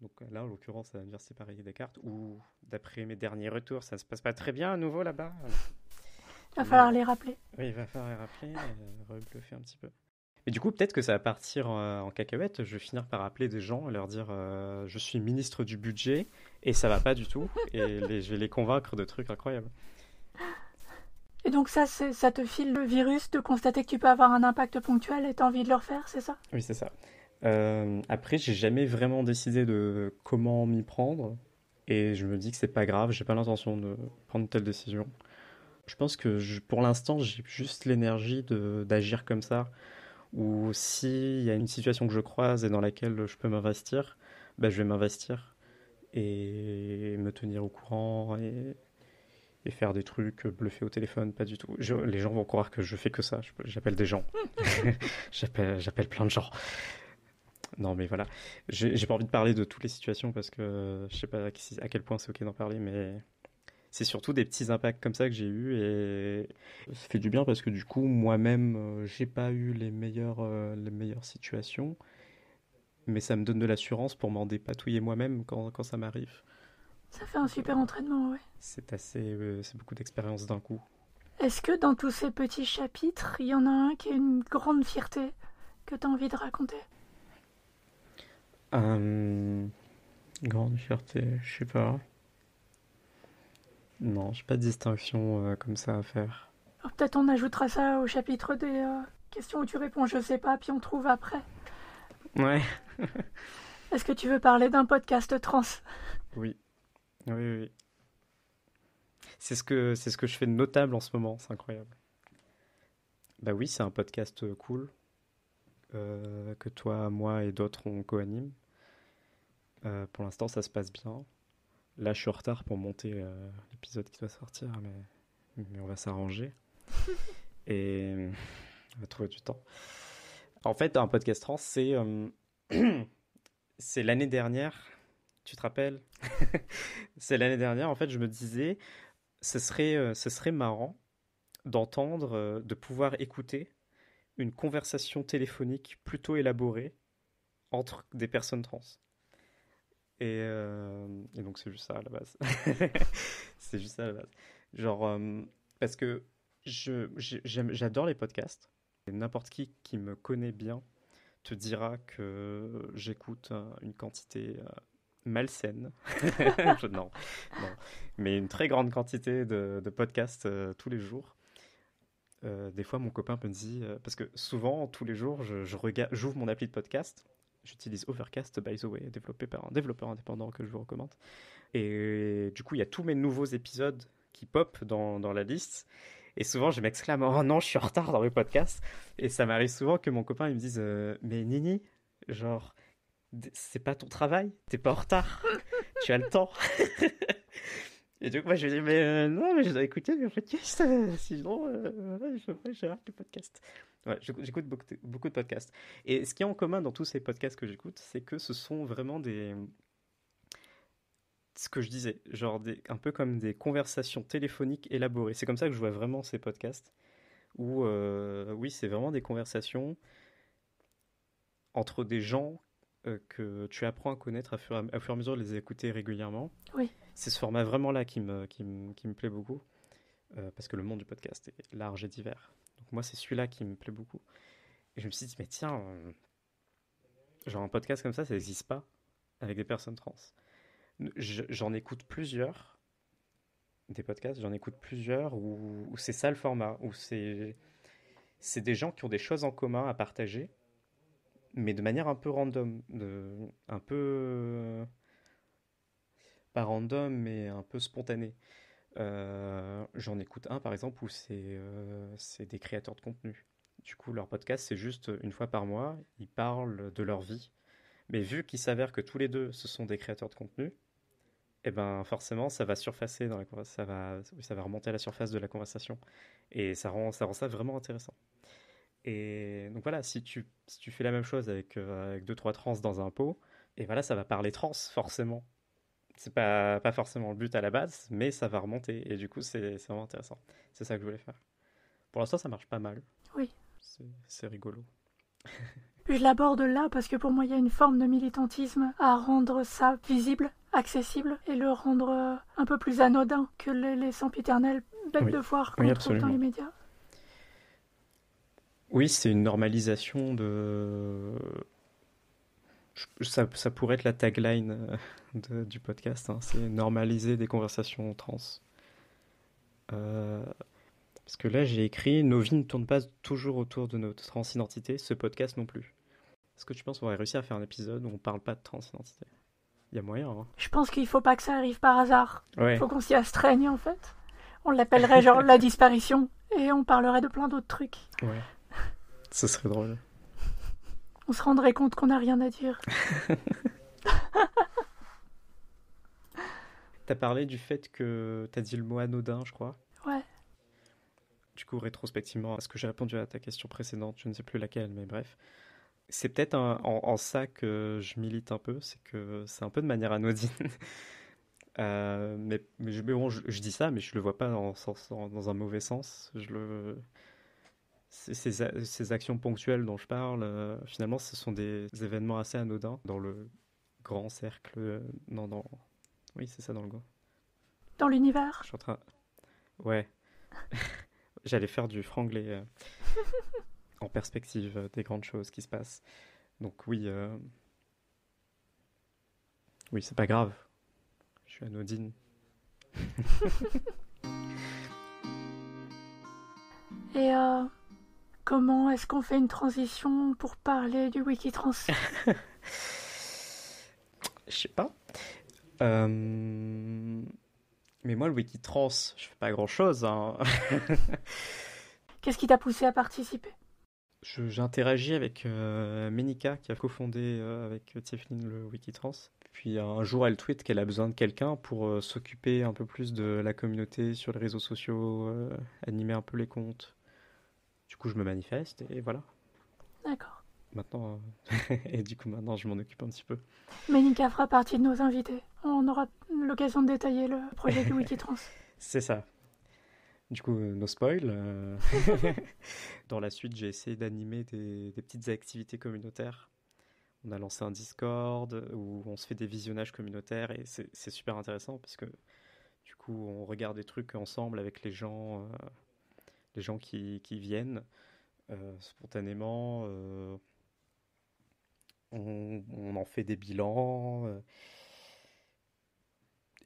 Donc là, en l'occurrence, à l'Université Paris Descartes, où, d'après mes derniers retours, ça se passe pas très bien à nouveau là-bas. Il va falloir les rappeler. Oui, il va falloir les rappeler, rebluffer un petit peu. Et du coup, peut-être que ça va partir en cacahuète. Je vais finir par appeler des gens et leur dire je suis ministre du budget et ça va pas du tout. Et je vais les convaincre de trucs incroyables. Et donc ça te file le virus de constater que tu peux avoir un impact ponctuel et t'as envie de le refaire, c'est ça? Oui, c'est ça. Après, j'ai jamais vraiment décidé de comment m'y prendre. Et je me dis que c'est pas grave, j'ai pas l'intention de prendre une telle décision. Je pense que pour l'instant, j'ai juste l'énergie d'agir comme ça. Ou s'il y a une situation que je croise et dans laquelle je peux m'investir, bah, je vais m'investir et me tenir au courant et faire des trucs, bluffer au téléphone, pas du tout. Les gens vont croire que je fais que ça. J'appelle des gens. J'appelle plein de gens. Non, mais voilà. J'ai pas envie de parler de toutes les situations parce que je sais pas à quel point c'est ok d'en parler, mais c'est surtout des petits impacts comme ça que j'ai eu et ça fait du bien parce que du coup, moi-même, j'ai pas eu les meilleures situations, mais ça me donne de l'assurance pour m'en dépatouiller moi-même quand ça m'arrive. Ça fait un super entraînement, ouais. C'est beaucoup d'expérience d'un coup. Est-ce que dans tous ces petits chapitres, il y en a un qui est une grande fierté que tu as envie de raconter? Grande fierté, je sais pas. Non, j'ai pas de distinction comme ça à faire. Alors, peut-être on ajoutera ça au chapitre des questions où tu réponds je sais pas, puis on trouve après. Ouais. Est-ce que tu veux parler d'un podcast trans? Oui, oui, oui. C'est ce que je fais de notable en ce moment, c'est incroyable. Bah oui, c'est un podcast cool que toi, moi et d'autres on co-anime. Pour l'instant, ça se passe bien. Là, je suis en retard pour monter l'épisode qui doit sortir, mais on va s'arranger. Et on va trouver du temps. En fait, un podcast trans, c'est l'année dernière. Tu te rappelles? C'est l'année dernière, en fait, je me disais, ce serait marrant d'entendre, de pouvoir écouter une conversation téléphonique plutôt élaborée entre des personnes trans. Et donc c'est juste ça à la base. C'est juste ça à la base. Genre, parce que j'adore les podcasts. Et n'importe qui me connaît bien te dira que j'écoute une quantité malsaine. Non, non. Mais une très grande quantité de podcasts tous les jours. Des fois, mon copain me dit, parce que souvent, tous les jours, j'ouvre mon appli de podcast. J'utilise Overcast, by the way, développé par un développeur indépendant que je vous recommande. Et du coup, il y a tous mes nouveaux épisodes qui pop dans la liste. Et souvent, je m'exclame, oh non, je suis en retard dans mes podcasts. Et ça m'arrive souvent que mon copain il me dise, mais Nini, genre, c'est pas ton travail, t'es pas en retard, tu as le temps. Et du coup, moi, je lui dis, mais non, mais je dois écouter mes podcasts, sinon, voilà, je rate le podcast. Ouais, j'écoute beaucoup de podcasts. Et ce qui est en commun dans tous ces podcasts que j'écoute, c'est que ce sont vraiment ce que je disais, genre un peu comme des conversations téléphoniques élaborées. C'est comme ça que je vois vraiment ces podcasts, où, oui, c'est vraiment des conversations entre des gens que tu apprends à connaître à fur et à mesure de les écouter régulièrement. Oui. C'est ce format vraiment là qui me plaît beaucoup. parce que le monde du podcast est large et divers. Donc moi, c'est celui-là qui me plaît beaucoup. Et je me suis dit, mais tiens, genre un podcast comme ça n'existe pas avec des personnes trans. J'en écoute plusieurs, des podcasts, j'en écoute plusieurs où c'est ça le format, où c'est des gens qui ont des choses en commun à partager, mais de manière un peu random, un peu, pas random, mais un peu spontanée. J'en écoute un par exemple où c'est des créateurs de contenu. Du coup, leur podcast, c'est juste une fois par mois, ils parlent de leur vie. Mais vu qu'il s'avère que tous les deux, ce sont des créateurs de contenu, eh ben forcément, ça va surfacer dans la ça va remonter à la surface de la conversation. Et ça rend ça vraiment intéressant. Et donc voilà, si tu fais la même chose avec deux, trois trans dans un pot, et voilà, ça va parler trans, forcément. C'est pas forcément le but à la base, mais ça va remonter. Et du coup, c'est vraiment intéressant. C'est ça que je voulais faire. Pour l'instant, ça marche pas mal. Oui. C'est rigolo. Je l'aborde là parce que pour moi, il y a une forme de militantisme à rendre ça visible, accessible, et le rendre un peu plus anodin que les sempiternelles bêtes Oui. de foire qu'on Oui, trouve dans absolument. les médias. Oui, c'est une normalisation de... Ça pourrait être la tagline du podcast, hein. C'est normaliser des conversations trans. Euh, Parce que là, j'ai écrit nos vies ne tournent pas toujours autour de notre transidentité, ce podcast non plus. Est-ce que tu penses qu'on aurait réussi à faire un épisode où on parle pas de transidentité? Il y a moyen, hein. Je pense qu'il faut pas que ça arrive par hasard. Ouais, Faut qu'on s'y astreigne en fait. On l'appellerait genre la disparition et on parlerait de plein d'autres trucs. ouais. Ce serait drôle. On se rendrait compte qu'on n'a rien à dire. T'as parlé du fait que t'as dit le mot anodin, je crois. Ouais. Du coup, rétrospectivement, est-ce que j'ai répondu à ta question précédente? Je ne sais plus laquelle, mais bref. C'est peut-être en ça que je milite un peu, c'est que c'est un peu de manière anodine. Mais bon, je dis ça, mais je le vois pas dans un mauvais sens. Ces actions ponctuelles dont je parle, finalement, ce sont des événements assez anodins dans le grand cercle. Non, oui, c'est ça, dans le grand. Dans l'univers. Je suis en train. Ouais, j'allais faire du franglais en perspective des grandes choses qui se passent. Donc oui, c'est pas grave. Je suis anodine. Et comment est-ce qu'on fait une transition pour parler du Wikitrans? Je sais pas. Euh, Mais moi, le Wikitrans, je fais pas grand-chose, hein. Qu'est-ce qui t'a poussé à participer? J'interagis avec Menika, qui a cofondé avec Tiffany le Wikitrans. Puis un jour, elle tweet qu'elle a besoin de quelqu'un pour s'occuper un peu plus de la communauté sur les réseaux sociaux, animer un peu les comptes. Du coup, je me manifeste et voilà. D'accord. Maintenant, et du coup, maintenant, je m'en occupe un petit peu. Ménica fera partie de nos invités. On aura l'occasion de détailler le projet du Wikitrans. C'est ça. Du coup, no spoil. Dans la suite, j'ai essayé d'animer des petites activités communautaires. On a lancé un Discord où on se fait des visionnages communautaires et c'est super intéressant parce que du coup, on regarde des trucs ensemble avec les gens qui viennent spontanément. On en fait des bilans.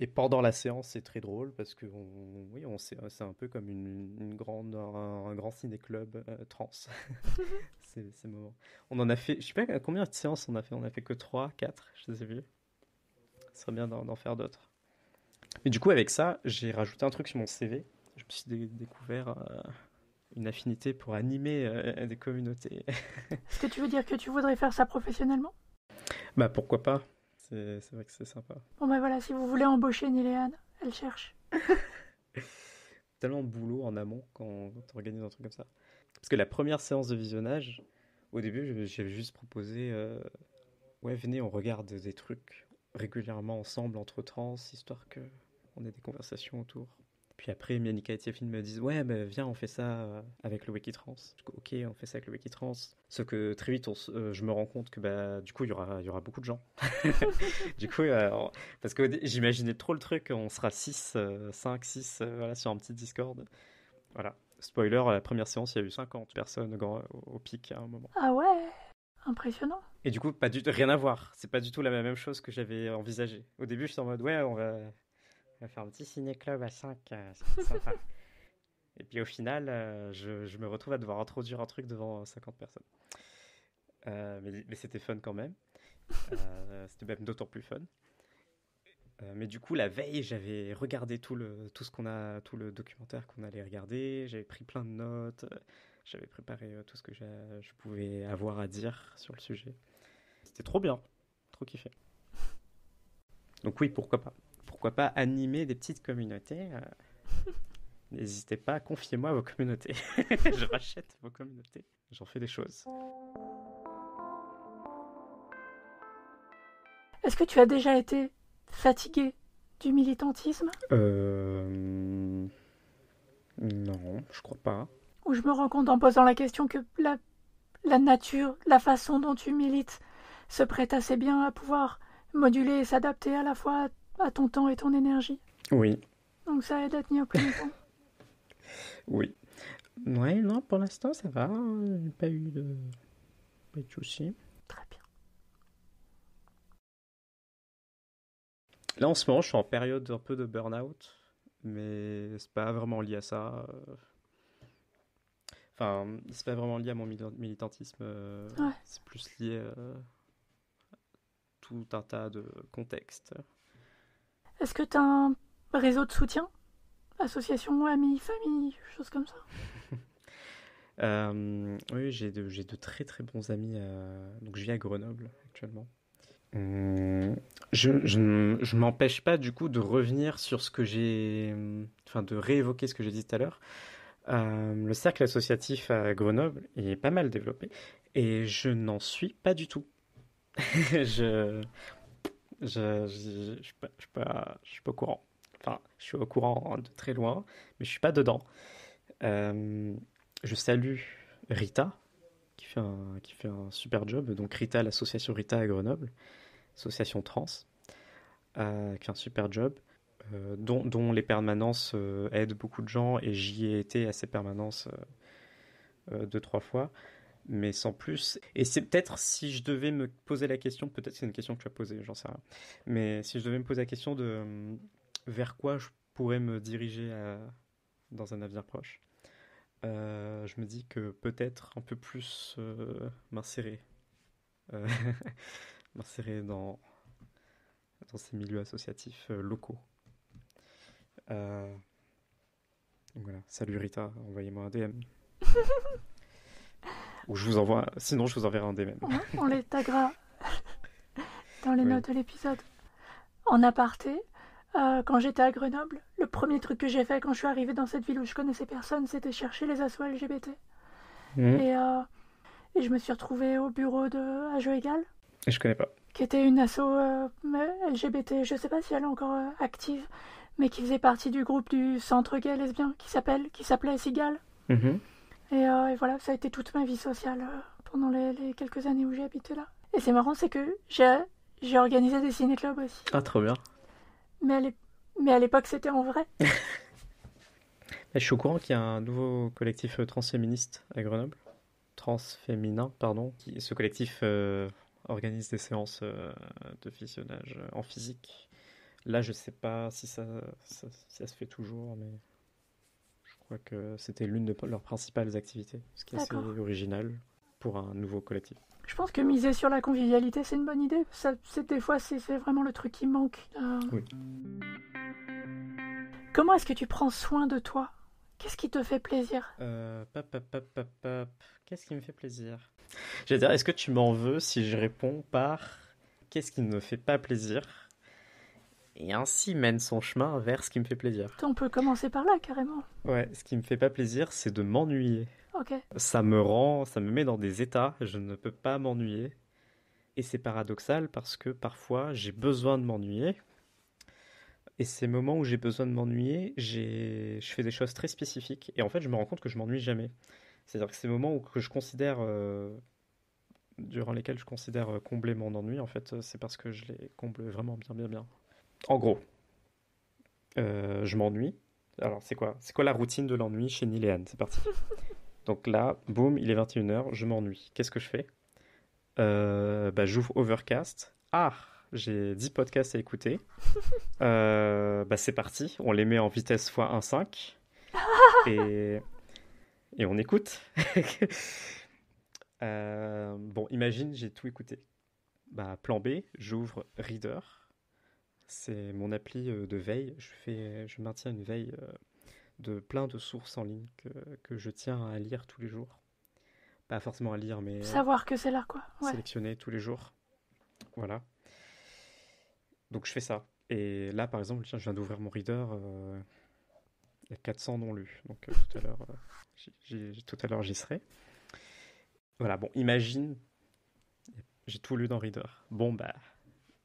Et pendant la séance, c'est très drôle parce que oui, c'est un peu comme un grand ciné-club trans. Ces moments. On en a fait, je sais pas combien de séances on a fait. On a fait que 3, 4, je sais plus. Ce serait bien d'en faire d'autres. Mais du coup, avec ça, j'ai rajouté un truc sur mon CV. Je me suis découvert une affinité pour animer des communautés. Est-ce que tu veux dire que tu voudrais faire ça professionnellement? Bah pourquoi pas? C'est vrai que c'est sympa. Bon ben voilà, si vous voulez embaucher Niléane, elle cherche. Tellement de boulot en amont quand on organise un truc comme ça. Parce que la première séance de visionnage, au début, j'avais juste proposé ouais, venez, on regarde des trucs régulièrement ensemble entre trans, histoire que on ait des conversations autour. Puis après, Mianika et Tiafine me disent ouais, bah, viens, on fait ça avec le Wikitrans. Ok, on fait ça avec le Wikitrans. Sauf que très vite, je me rends compte que bah, du coup, il y aura beaucoup de gens. Du coup, parce que j'imaginais trop le truc, on sera 6, 5, 6 voilà, sur un petit Discord. Voilà. Spoiler, à la première séance, il y a eu 50 personnes au pic à un moment. Ah ouais, impressionnant. Et du coup, rien à voir. C'est pas du tout la même chose que j'avais envisagé. Au début, j'étais en mode ouais, on va faire un petit ciné-club à 5, c'est sympa. Et puis au final, je me retrouve à devoir introduire un truc devant 50 personnes. Mais c'était fun quand même. C'était même d'autant plus fun. Mais du coup, la veille, j'avais regardé tout le documentaire qu'on allait regarder. J'avais pris plein de notes. J'avais préparé tout ce que je pouvais avoir à dire sur le sujet. C'était trop bien. Trop kiffé. Donc oui, pourquoi pas. Pourquoi pas animer des petites communautés. N'hésitez pas, confiez-moi vos communautés. Je rachète vos communautés. J'en fais des choses. Est-ce que tu as déjà été fatigué du militantisme? Non, je crois pas. Ou je me rends compte en posant la question que la nature, la façon dont tu milites se prête assez bien à pouvoir moduler et s'adapter à la fois à ton temps et ton énergie. Oui. Donc ça aide à tenir plus longtemps. Oui. Ouais, non, pour l'instant, ça va. J'ai pas eu de soucis. Très bien. Là, en ce moment, je suis en période un peu de burn-out, mais c'est pas vraiment lié à ça. Enfin, c'est pas vraiment lié à mon militantisme. Ouais. C'est plus lié à tout un tas de contextes. Est-ce que tu as un réseau de soutien? Association, amis, famille, choses comme ça? Oui, j'ai de très très bons amis. Donc je vis à Grenoble actuellement. Je m'empêche pas du coup de revenir sur ce que enfin de réévoquer ce que j'ai dit tout à l'heure. Le cercle associatif à Grenoble est pas mal développé et je n'en suis pas du tout. je, je suis pas au courant. Enfin, je suis au courant de très loin, mais je suis pas dedans. Je salue Rita, qui fait un super job. Donc Rita, l'association Rita à Grenoble, association trans, qui fait un super job, dont les permanences aident beaucoup de gens, et j'y ai été à ces permanences 2-3 fois, mais sans plus. Et c'est peut-être, si je devais me poser la question, peut-être c'est une question que tu as posée, j'en sais rien, mais si je devais me poser la question de vers quoi je pourrais me diriger dans un avenir proche, je me dis que peut-être un peu plus m'insérer euh, m'insérer dans ces milieux associatifs locaux. Donc voilà, salut Rita, envoyez-moi un DM. Ou sinon je vous enverrai un DM. On les taguera dans les Oui. notes de l'épisode. En aparté, quand j'étais à Grenoble, le premier truc que j'ai fait quand je suis arrivée dans cette ville où je connaissais personne, c'était chercher les assos LGBT. Et je me suis retrouvée au bureau de À Jeu Égal, Je connais pas. qui était une asso LGBT, je sais pas si elle est encore active, mais qui faisait partie du groupe du centre gay lesbien qui s'appelait Sigal. Et voilà, ça a été toute ma vie sociale pendant les quelques années où j'ai habité là. Et c'est marrant, c'est que j'ai organisé des ciné-clubs aussi. Ah, trop bien. Mais à l'époque, c'était en vrai. Je suis au courant qu'il y a un nouveau collectif transféministe à Grenoble. Transféminin, pardon. Ce collectif organise des séances de visionnage en physique. Là, je sais pas si ça se fait toujours, mais je crois que c'était l'une de leurs principales activités, ce qui est assez original pour un nouveau collectif. Je pense que miser sur la convivialité, c'est une bonne idée. Des fois, c'est vraiment le truc qui manque. Oui. Comment est-ce que tu prends soin de toi? Qu'est-ce qui te fait plaisir? Qu'est-ce qui me fait plaisir? Je vais dire, est-ce que tu m'en veux si je réponds par qu'est-ce qui ne me fait pas plaisir? Et ainsi mène son chemin vers ce qui me fait plaisir. On peut commencer par là, carrément. Ouais, ce qui me fait pas plaisir, c'est de m'ennuyer. Ok. Ça me met dans des états, je ne peux pas m'ennuyer. Et c'est paradoxal parce que parfois j'ai besoin de m'ennuyer. Et ces moments où j'ai besoin de m'ennuyer, je fais des choses très spécifiques. Et en fait, je me rends compte que je m'ennuie jamais. C'est-à-dire que ces moments que je considère, durant lesquels je considère combler mon ennui, en fait, c'est parce que je les comble vraiment bien, bien, bien. En gros, je m'ennuie. Alors, c'est quoi? C'est quoi la routine de l'ennui chez Neil et Anne? C'est parti. Donc là, boum, il est 21h, je m'ennuie. Qu'est-ce que je fais? J'ouvre Overcast. Ah, j'ai 10 podcasts à écouter. C'est parti, on les met en vitesse x 1,5 et, et on écoute. Bon, imagine, j'ai tout écouté. Plan B, j'ouvre Reader. C'est mon appli de veille. Je maintiens une veille de plein de sources en ligne que je tiens à lire tous les jours. Pas forcément à lire, mais Savoir que c'est là, quoi. Ouais. sélectionner tous les jours. Voilà. Donc je fais ça. Et là, par exemple, tiens, je viens d'ouvrir mon Reader. Il y a 400 non lus. Donc tout à l'heure, j'y serai. Voilà, bon, imagine, j'ai tout lu dans Reader. Bon,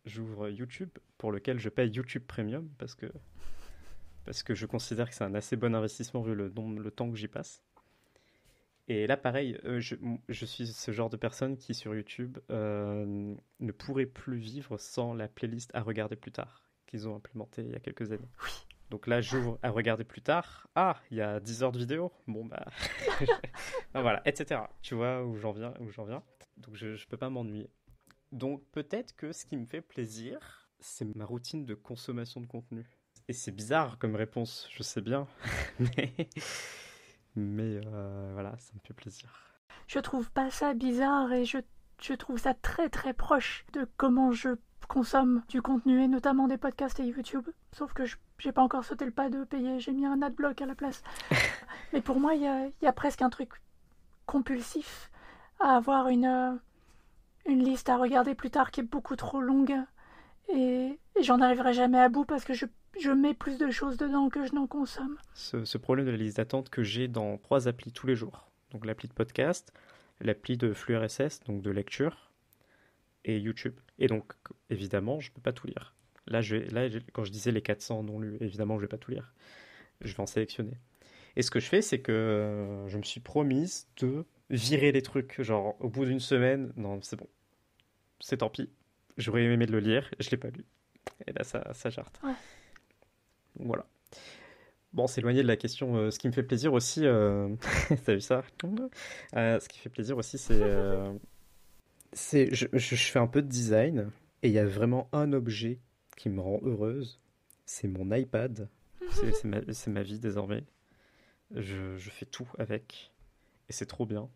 j'ouvre YouTube, pour lequel je paye YouTube Premium, parce que je considère que c'est un assez bon investissement vu le temps que j'y passe. Et là, pareil, je suis ce genre de personne qui, sur YouTube, ne pourrait plus vivre sans la playlist à regarder plus tard, qu'ils ont implémentée il y a quelques années. Oui. Donc là, j'ouvre à regarder plus tard. Ah, il y a 10 heures de vidéo. Bon, voilà, etc. Tu vois où j'en viens. Donc je peux pas m'ennuyer. Donc peut-être que ce qui me fait plaisir, c'est ma routine de consommation de contenu. Et c'est bizarre comme réponse, je sais bien. mais voilà, ça me fait plaisir. Je trouve pas ça bizarre et je trouve ça très très proche de comment je consomme du contenu et notamment des podcasts et YouTube. Sauf que j'ai pas encore sauté le pas de payer, j'ai mis un adblock à la place. Mais pour moi, il y a presque un truc compulsif à avoir une liste à regarder plus tard qui est beaucoup trop longue et j'en arriverai jamais à bout parce que je mets plus de choses dedans que je n'en consomme. Ce problème de la liste d'attente que j'ai dans 3 applis tous les jours. Donc l'appli de podcast, l'appli de flux RSS, donc de lecture, et YouTube. Et donc, évidemment, je ne peux pas tout lire. Là, quand je disais les 400 non lus, évidemment, je ne vais pas tout lire. Je vais en sélectionner. Et ce que je fais, c'est que je me suis promise de virer les trucs. Genre, au bout d'une semaine, non, c'est bon. C'est tant pis. J'aurais aimé de le lire, je ne l'ai pas lu. Et là, ça jarte. Ouais. Donc, voilà. Bon, c'est éloigné de la question. Ce qui me fait plaisir aussi, t'as vu ça? Ce qui fait plaisir aussi, je fais un peu de design et il y a vraiment un objet qui me rend heureuse. C'est mon iPad. C'est ma vie désormais. Je fais tout avec et c'est trop bien.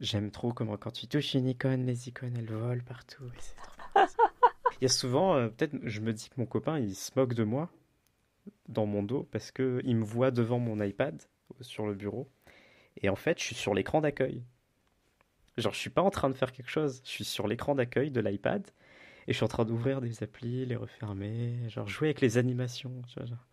J'aime trop comment quand tu touches une icône, les icônes elles volent partout. Et c'est trop bien. Il y a souvent, peut-être, je me dis que mon copain il se moque de moi dans mon dos parce que il me voit devant mon iPad sur le bureau et en fait je suis sur l'écran d'accueil. Genre je suis pas en train de faire quelque chose, je suis sur l'écran d'accueil de l'iPad et je suis en train d'ouvrir des applis, les refermer, genre jouer avec les animations, tu vois, genre.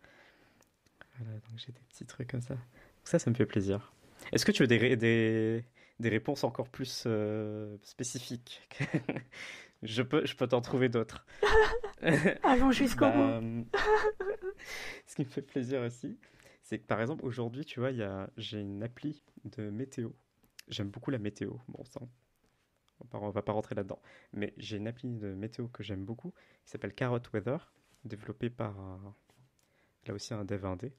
Voilà, donc j'ai des petits trucs comme ça. Donc ça me fait plaisir. Est-ce que tu veux des réponses encore plus spécifiques? Je peux t'en trouver d'autres. Allons jusqu'au bout. Ce qui me fait plaisir aussi, c'est que par exemple aujourd'hui, tu vois, j'ai une appli de météo. J'aime beaucoup la météo. Bon, ça, on va pas rentrer là-dedans. Mais j'ai une appli de météo que j'aime beaucoup, qui s'appelle Carrot Weather, développée par là aussi un dev indé.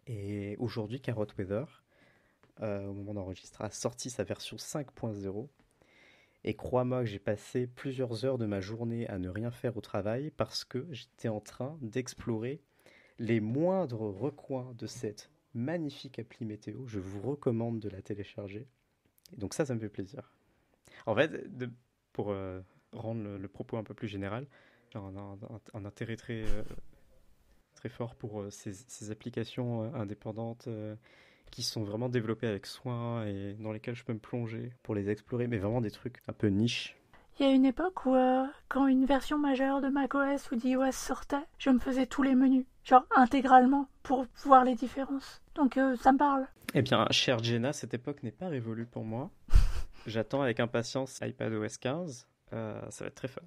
Et aujourd'hui, Carrot Weather, au moment d'enregistrer, a sorti sa version 5.0. Et crois-moi que j'ai passé plusieurs heures de ma journée à ne rien faire au travail parce que j'étais en train d'explorer les moindres recoins de cette magnifique appli météo. Je vous recommande de la télécharger. Et donc ça me fait plaisir. En fait, pour rendre le propos un peu plus général, j'ai un intérêt très, très fort pour ces applications indépendantes qui sont vraiment développées avec soin et dans lesquelles je peux me plonger pour les explorer, mais vraiment des trucs un peu niche. Il y a une époque où, quand une version majeure de macOS ou d'iOS sortait, je me faisais tous les menus, genre intégralement, pour voir les différences. Donc ça me parle. Eh bien, chère Jenna, cette époque n'est pas révolue pour moi. J'attends avec impatience iPadOS 15. Ça va être très fun.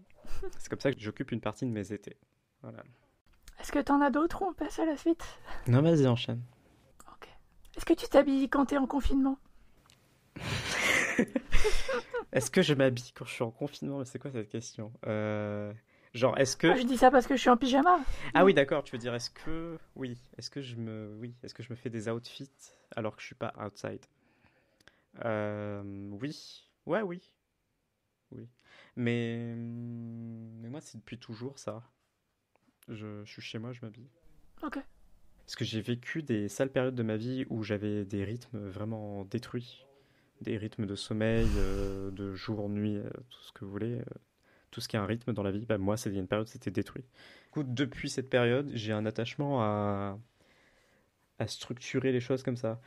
C'est comme ça que j'occupe une partie de mes étés. Voilà. Est-ce que t'en as d'autres ou on passe à la suite? Non, vas-y, enchaîne. Ok. Est-ce que tu t'habilles quand t'es en confinement? Est-ce que je m'habille quand je suis en confinement? Mais c'est quoi cette question? Genre, est-ce que... Je dis ça parce que je suis en pyjama. Ah oui, d'accord, tu veux dire, est-ce que... Oui, est-ce que je me... Oui, est-ce que je me fais des outfits alors que je suis pas outside? Oui. Ouais, oui. Oui. Mais moi, c'est depuis toujours ça. Je suis chez moi, je m'habille. Ok. Parce que j'ai vécu des sales périodes de ma vie où j'avais des rythmes vraiment détruits. Des rythmes de sommeil, de jour, nuit, tout ce que vous voulez. Tout ce qui a un rythme dans la vie, bah moi, il y a une période, c'était détruit. Du coup, depuis cette période, j'ai un attachement à structurer les choses comme ça.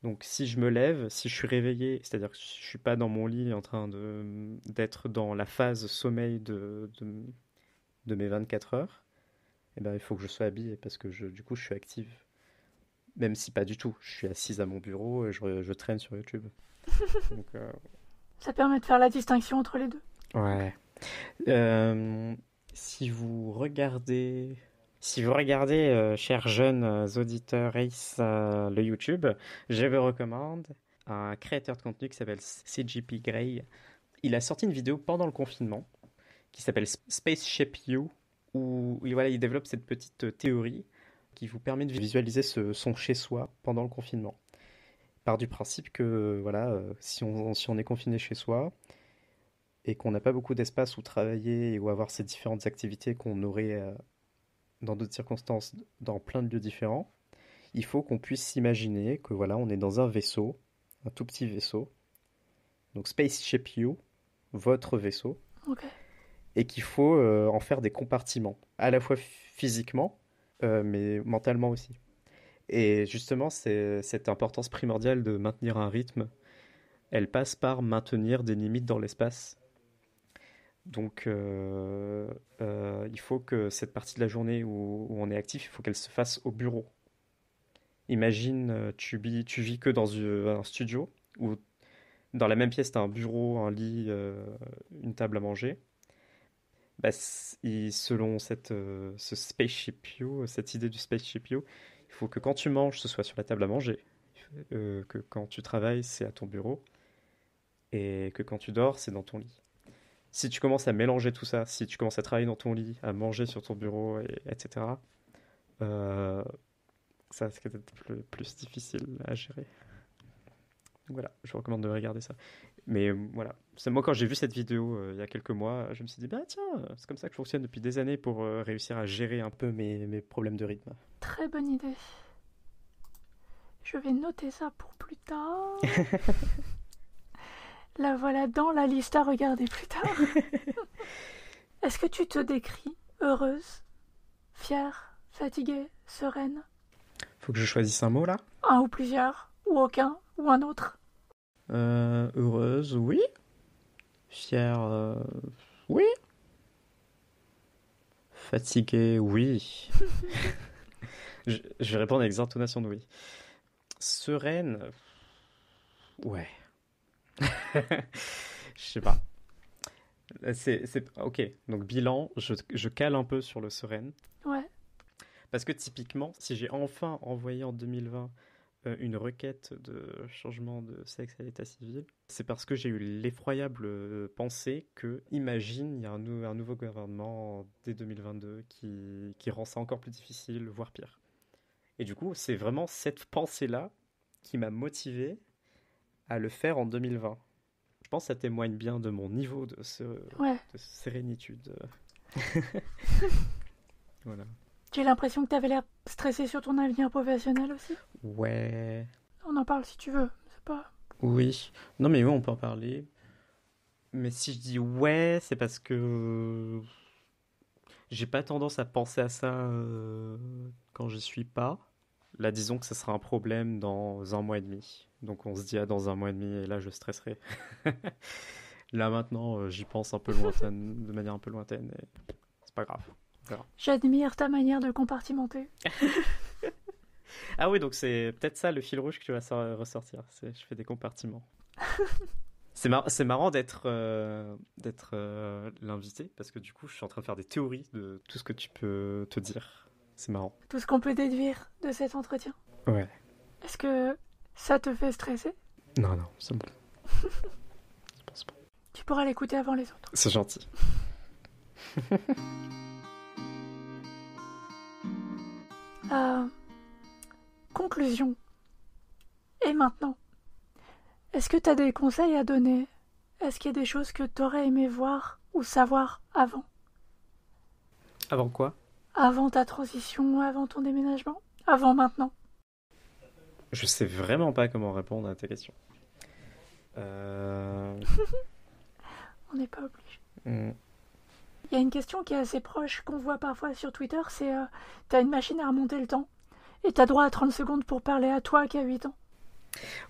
Donc, si je me lève, si je suis réveillé, c'est-à-dire que je suis pas dans mon lit en train d'être dans la phase sommeil de mes 24 heures, eh ben, il faut que je sois habillé parce que du coup, je suis active. Même si pas du tout. Je suis assise à mon bureau et je traîne sur YouTube. Donc, Ça permet de faire la distinction entre les deux. ouais. Euh, si vous regardez, chers jeunes auditeurs Ace, le YouTube, je vous recommande un créateur de contenu qui s'appelle CGP Grey. Il a sorti une vidéo pendant le confinement qui s'appelle Spaceship You, où voilà, il développe cette petite théorie qui vous permet de visualiser son chez-soi pendant le confinement. Il part du principe que voilà, si on est confiné chez soi, et qu'on n'a pas beaucoup d'espace où travailler ou avoir ces différentes activités qu'on aurait dans d'autres circonstances dans plein de lieux différents, il faut qu'on puisse s'imaginer que voilà, on est dans un vaisseau, un tout petit vaisseau, donc Spaceship You, votre vaisseau, Ok. et qu'il faut en faire des compartiments, à la fois physiquement, mais mentalement aussi. Et justement, c'est cette importance primordiale de maintenir un rythme, elle passe par maintenir des limites dans l'espace. Donc, il faut que cette partie de la journée où on est actif, il faut qu'elle se fasse au bureau. Imagine, tu vis que dans un studio où dans la même pièce, tu as un bureau, un lit, une table à manger. Bah, selon ce Spaceship You, cette idée du Spaceship You, il faut que quand tu manges, ce soit sur la table à manger, que quand tu travailles, c'est à ton bureau, et que quand tu dors, c'est dans ton lit. Si tu commences à mélanger tout ça, si tu commences à travailler dans ton lit, à manger sur ton bureau, etc., euh, ça risque d'être plus difficile à gérer. Donc voilà, je vous recommande de regarder ça. Mais voilà, c'est moi quand j'ai vu cette vidéo il y a quelques mois, je me suis dit, bah tiens, c'est comme ça que je fonctionne depuis des années pour réussir à gérer un peu mes problèmes de rythme. Très bonne idée. Je vais noter ça pour plus tard. La voilà dans la liste à regarder plus tard. Est-ce que tu te décris heureuse, fière, fatiguée, sereine? Faut que je choisisse un mot là. Un ou plusieurs, ou aucun, ou un autre? Heureuse, oui. Fière, oui. Fatiguée, oui. je vais répondre avec des intonations de oui. Sereine, ouais. Je sais pas. Ok, donc bilan, je cale un peu sur le sereine. Ouais. Parce que typiquement, si j'ai enfin envoyé en 2020 une requête de changement de sexe à l'état civil, c'est parce que j'ai eu l'effroyable pensée que, imagine, il y a un nouveau gouvernement dès 2022 qui rend ça encore plus difficile, voire pire. Et du coup, c'est vraiment cette pensée-là qui m'a motivé à le faire en 2020. Je pense que ça témoigne bien de mon niveau de sérénitude. Voilà. J'ai l'impression que t'avais l'air stressé sur ton avenir professionnel aussi. Ouais. On en parle si tu veux. C'est pas... Oui. Non mais oui, on peut en parler. Mais si je dis ouais, c'est parce que j'ai pas tendance à penser à ça quand j'y suis pas. Là, disons que ça sera un problème dans un mois et demi. Donc on se dit dans un mois et demi et là je stresserai. Là maintenant, j'y pense un peu lointaine, de manière un peu lointaine et c'est pas grave. J'admire ta manière de compartimenter. Ah oui, donc c'est peut-être ça le fil rouge que tu vas ressortir. Je fais des compartiments. C'est marrant d'être l'invité parce que du coup, je suis en train de faire des théories de tout ce que tu peux te dire. C'est marrant. Tout ce qu'on peut déduire de cet entretien. Ouais. Est-ce que ça te fait stresser? Non, c'est bon. Je pense pas. Tu pourras l'écouter avant les autres. C'est gentil. Conclusion. Et maintenant, est-ce que tu as des conseils à donner? Est-ce qu'il y a des choses que tu aurais aimé voir ou savoir avant? Avant quoi? Avant ta transition, avant ton déménagement, avant maintenant? Je sais vraiment pas comment répondre à ta question. On n'est pas obligé. Mm. Il y a une question qui est assez proche, qu'on voit parfois sur Twitter, c'est t'as une machine à remonter le temps, et t'as droit à 30 secondes pour parler à toi qui a 8 ans.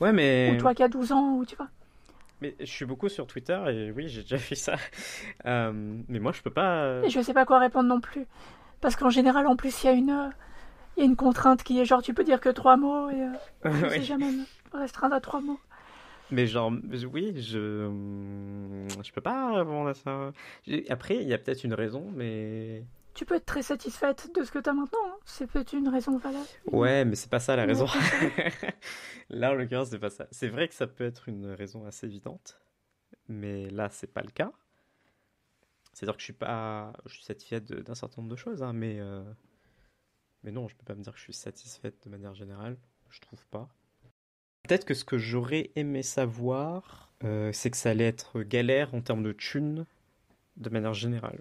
Ouais, mais... Ou toi qui a 12 ans, ou tu vois. Mais je suis beaucoup sur Twitter, et oui, j'ai déjà fait ça. Mais moi, je peux pas... Et je sais pas quoi répondre non plus. Parce qu'en général, en plus, il y a une contrainte qui est genre, tu peux dire que 3 mots, et je ne sais Oui. jamais me restreindre à 3 mots. Mais genre, oui, je peux pas répondre à ça. Après, il y a peut-être une raison, mais... Tu peux être très satisfaite de ce que t'as maintenant, hein. C'est peut-être une raison valable. Ouais, mais c'est pas ça la Ouais, raison. c'est ça. Là, en l'occurrence, c'est pas ça. C'est vrai que ça peut être une raison assez évidente, mais là, c'est pas le cas. C'est-à-dire que je suis satisfaite d'un certain nombre de choses, hein, mais non, je peux pas me dire que je suis satisfaite de manière générale. Je trouve pas. Peut-être que ce que j'aurais aimé savoir, c'est que ça allait être galère en termes de thunes de manière générale.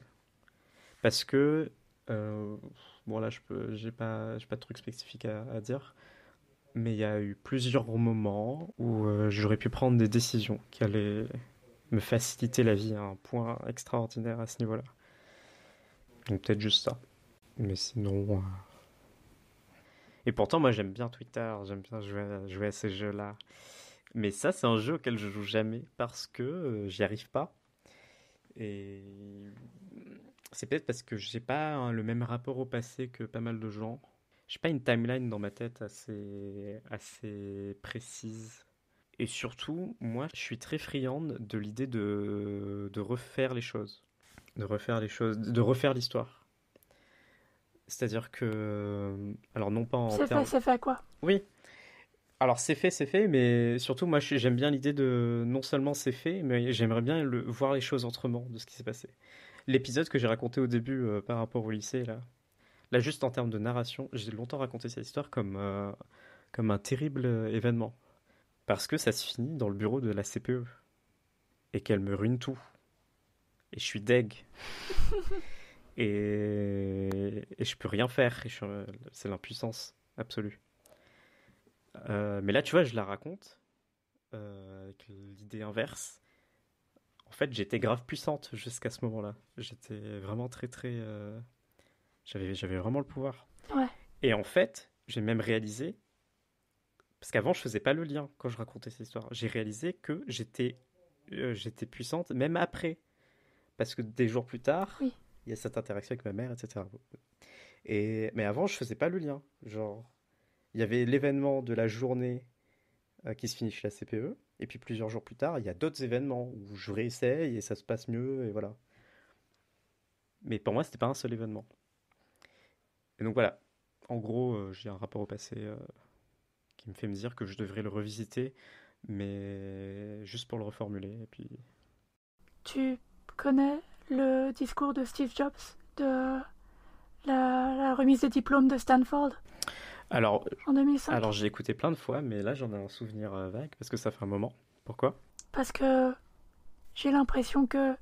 Parce que, bon là, j'ai pas de truc spécifique à dire, mais il y a eu plusieurs moments où j'aurais pu prendre des décisions qui allaient me faciliter la vie à un point extraordinaire à ce niveau-là. Donc peut-être juste ça. Mais sinon... Et pourtant, moi, j'aime bien Twitter, j'aime bien jouer à ces jeux-là. Mais ça, c'est un jeu auquel je joue jamais parce que j'y arrive pas. Et c'est peut-être parce que j'ai pas le même rapport au passé que pas mal de gens. J'ai pas une timeline dans ma tête assez précise. Et surtout, moi, je suis très friande de l'idée de refaire les choses. De refaire l'histoire. C'est-à-dire que... Alors non pas en termes... C'est fait quoi? Oui, alors c'est fait, mais surtout moi j'aime bien l'idée de non seulement c'est fait, mais j'aimerais bien voir les choses autrement de ce qui s'est passé. L'épisode que j'ai raconté au début par rapport au lycée, là juste en termes de narration, j'ai longtemps raconté cette histoire comme un terrible événement. Parce que ça se finit dans le bureau de la CPE et qu'elle me ruine tout. Et je suis deg. Et je peux rien faire. C'est l'impuissance absolue. Mais là, tu vois, je la raconte avec l'idée inverse. En fait, j'étais grave puissante jusqu'à ce moment-là. J'étais vraiment très, très... J'avais vraiment le pouvoir. Ouais. Et en fait, j'ai même réalisé... Parce qu'avant, je faisais pas le lien quand je racontais cette histoire. J'ai réalisé que j'étais puissante même après. Parce que des jours plus tard, Oui. il y a cette interaction avec ma mère, etc. Mais avant, je faisais pas le lien. Genre, il y avait l'événement de la journée qui se finit chez la CPE, et puis plusieurs jours plus tard, il y a d'autres événements où je réessaye et ça se passe mieux, et voilà. Mais pour moi, c'était pas un seul événement. Et donc voilà. En gros, j'ai un rapport au passé qui me fait me dire que je devrais le revisiter, mais juste pour le reformuler, et puis... Tu connais le discours de Steve Jobs de la remise des diplômes de Stanford en 2005? Alors j'ai écouté plein de fois, mais là j'en ai un souvenir vague parce que ça fait un moment. Pourquoi? Parce que j'ai l'impression que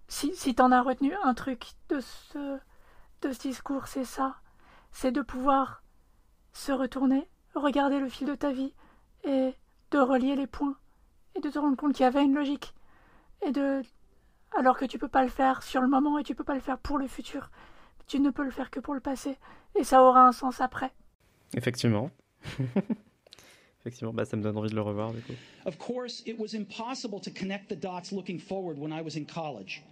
si t'en as retenu un truc de ce discours, c'est ça. C'est de pouvoir se retourner, regarder le fil de ta vie et de relier les points et de te rendre compte qu'il y avait une logique. Alors que tu peux pas le faire sur le moment et tu peux pas le faire pour le futur. Tu ne peux le faire que pour le passé. Et ça aura un sens après. Effectivement. Effectivement, ça me donne envie de le revoir du coup. Of course, it was impossible to connect the dots looking forward when I was in college.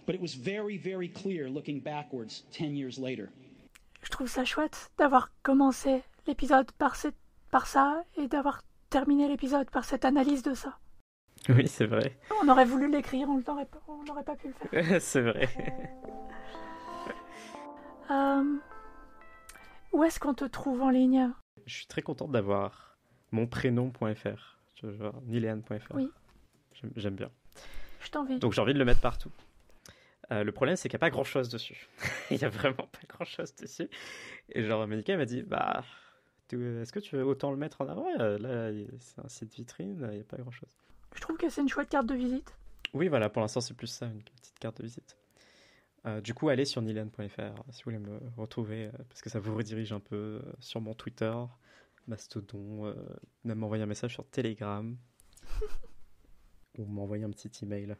But it was very, very clear looking backwards 10 years later. Je trouve ça chouette d'avoir commencé l'épisode par ça et d'avoir terminé l'épisode par cette analyse de ça. Oui, c'est vrai. On aurait voulu l'écrire, on n'aurait pas pu le faire. C'est vrai. Où est-ce qu'on te trouve en ligne? Je suis très content d'avoir monprénom.fr, genre nilean.fr. Oui. J'aime bien. Je t'envie. Donc j'ai envie de le mettre partout. Le problème, c'est qu'il n'y a pas grand-chose dessus. Il n'y a vraiment pas grand-chose dessus. Et genre, Monica m'a dit, bah, est-ce que tu veux autant le mettre en avant? Là, c'est un site vitrine, il n'y a pas grand-chose. Je trouve que c'est une chouette carte de visite. Oui, voilà, pour l'instant, c'est plus ça, une petite carte de visite. Du coup, allez sur nilean.fr si vous voulez me retrouver, parce que ça vous redirige un peu sur mon Twitter, Mastodon, même m'envoyer un message sur Telegram, ou m'envoyer un petit email.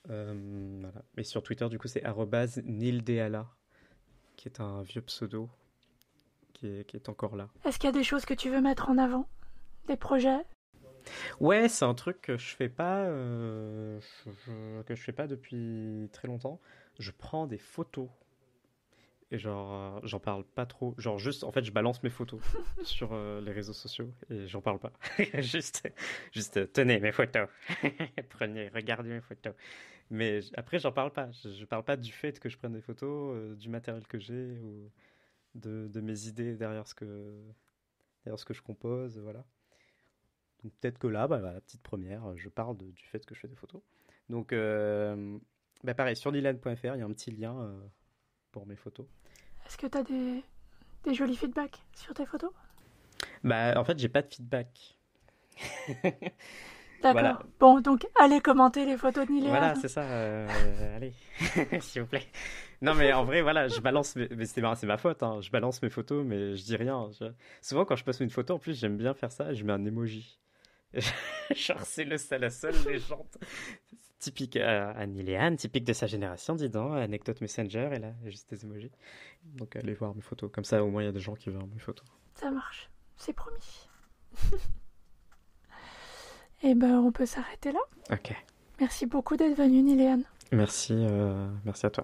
Voilà. Et sur Twitter, du coup, c'est @nildeala, qui est un vieux pseudo qui est encore là. Est-ce qu'il y a des choses que tu veux mettre en avant? Des projets? Ouais, c'est un truc que je fais pas, que je fais pas depuis très longtemps. Je prends des photos et genre, j'en parle pas trop. Genre juste, en fait, je balance mes photos sur les réseaux sociaux et j'en parle pas. juste, tenez mes photos. Prenez, regardez mes photos. Mais après, j'en parle pas. Je parle pas du fait que je prenne des photos, du matériel que j'ai ou de mes idées derrière ce que je compose, voilà. Donc peut-être que là, bah, la petite première, je parle du fait que je fais des photos. Donc, bah, pareil, sur nilean.fr, il y a un petit lien pour mes photos. Est-ce que tu as des jolis feedbacks sur tes photos? Bah, en fait, j'ai pas de feedback. D'accord. Voilà. Bon, donc allez commenter les photos de Niléane. Voilà, c'est ça. Allez, s'il vous plaît. Non, mais en vrai, voilà, je balance. Mais c'est ma faute, hein. Je balance mes photos, mais je dis rien. Souvent, quand je poste une photo, en plus, j'aime bien faire ça. Je mets un emoji. Genre, c'est la seule légende. Typique à Niléane, typique de sa génération, dis donc. Anecdote Messenger, et là, il y a juste des emojis. Donc, allez voir mes photos. Comme ça, au moins, il y a des gens qui verront mes photos. Ça marche, c'est promis. Et ben, on peut s'arrêter là. Ok. Merci beaucoup d'être venue, Niléane. Merci à toi.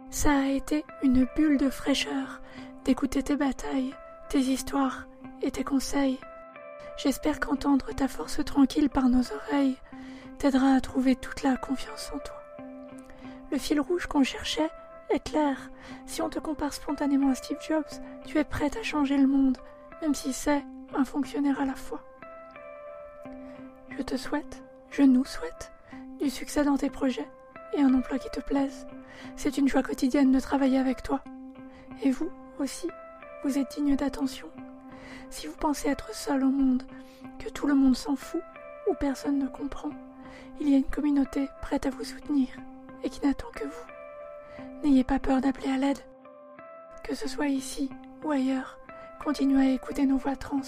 Ça a été une bulle de fraîcheur d'écouter tes batailles, tes histoires et tes conseils. J'espère qu'entendre ta force tranquille par nos oreilles t'aidera à trouver toute la confiance en toi. Le fil rouge qu'on cherchait est clair. Si on te compare spontanément à Steve Jobs, tu es prête à changer le monde, même si c'est un fonctionnaire à la fois. Je nous souhaite du succès dans tes projets et un emploi qui te plaise. C'est une joie quotidienne de travailler avec toi. Et vous aussi, vous êtes digne d'attention. Si vous pensez être seul au monde, que tout le monde s'en fout ou personne ne comprend, il y a une communauté prête à vous soutenir et qui n'attend que vous. N'ayez pas peur d'appeler à l'aide. Que ce soit ici ou ailleurs, continuez à écouter nos voix trans.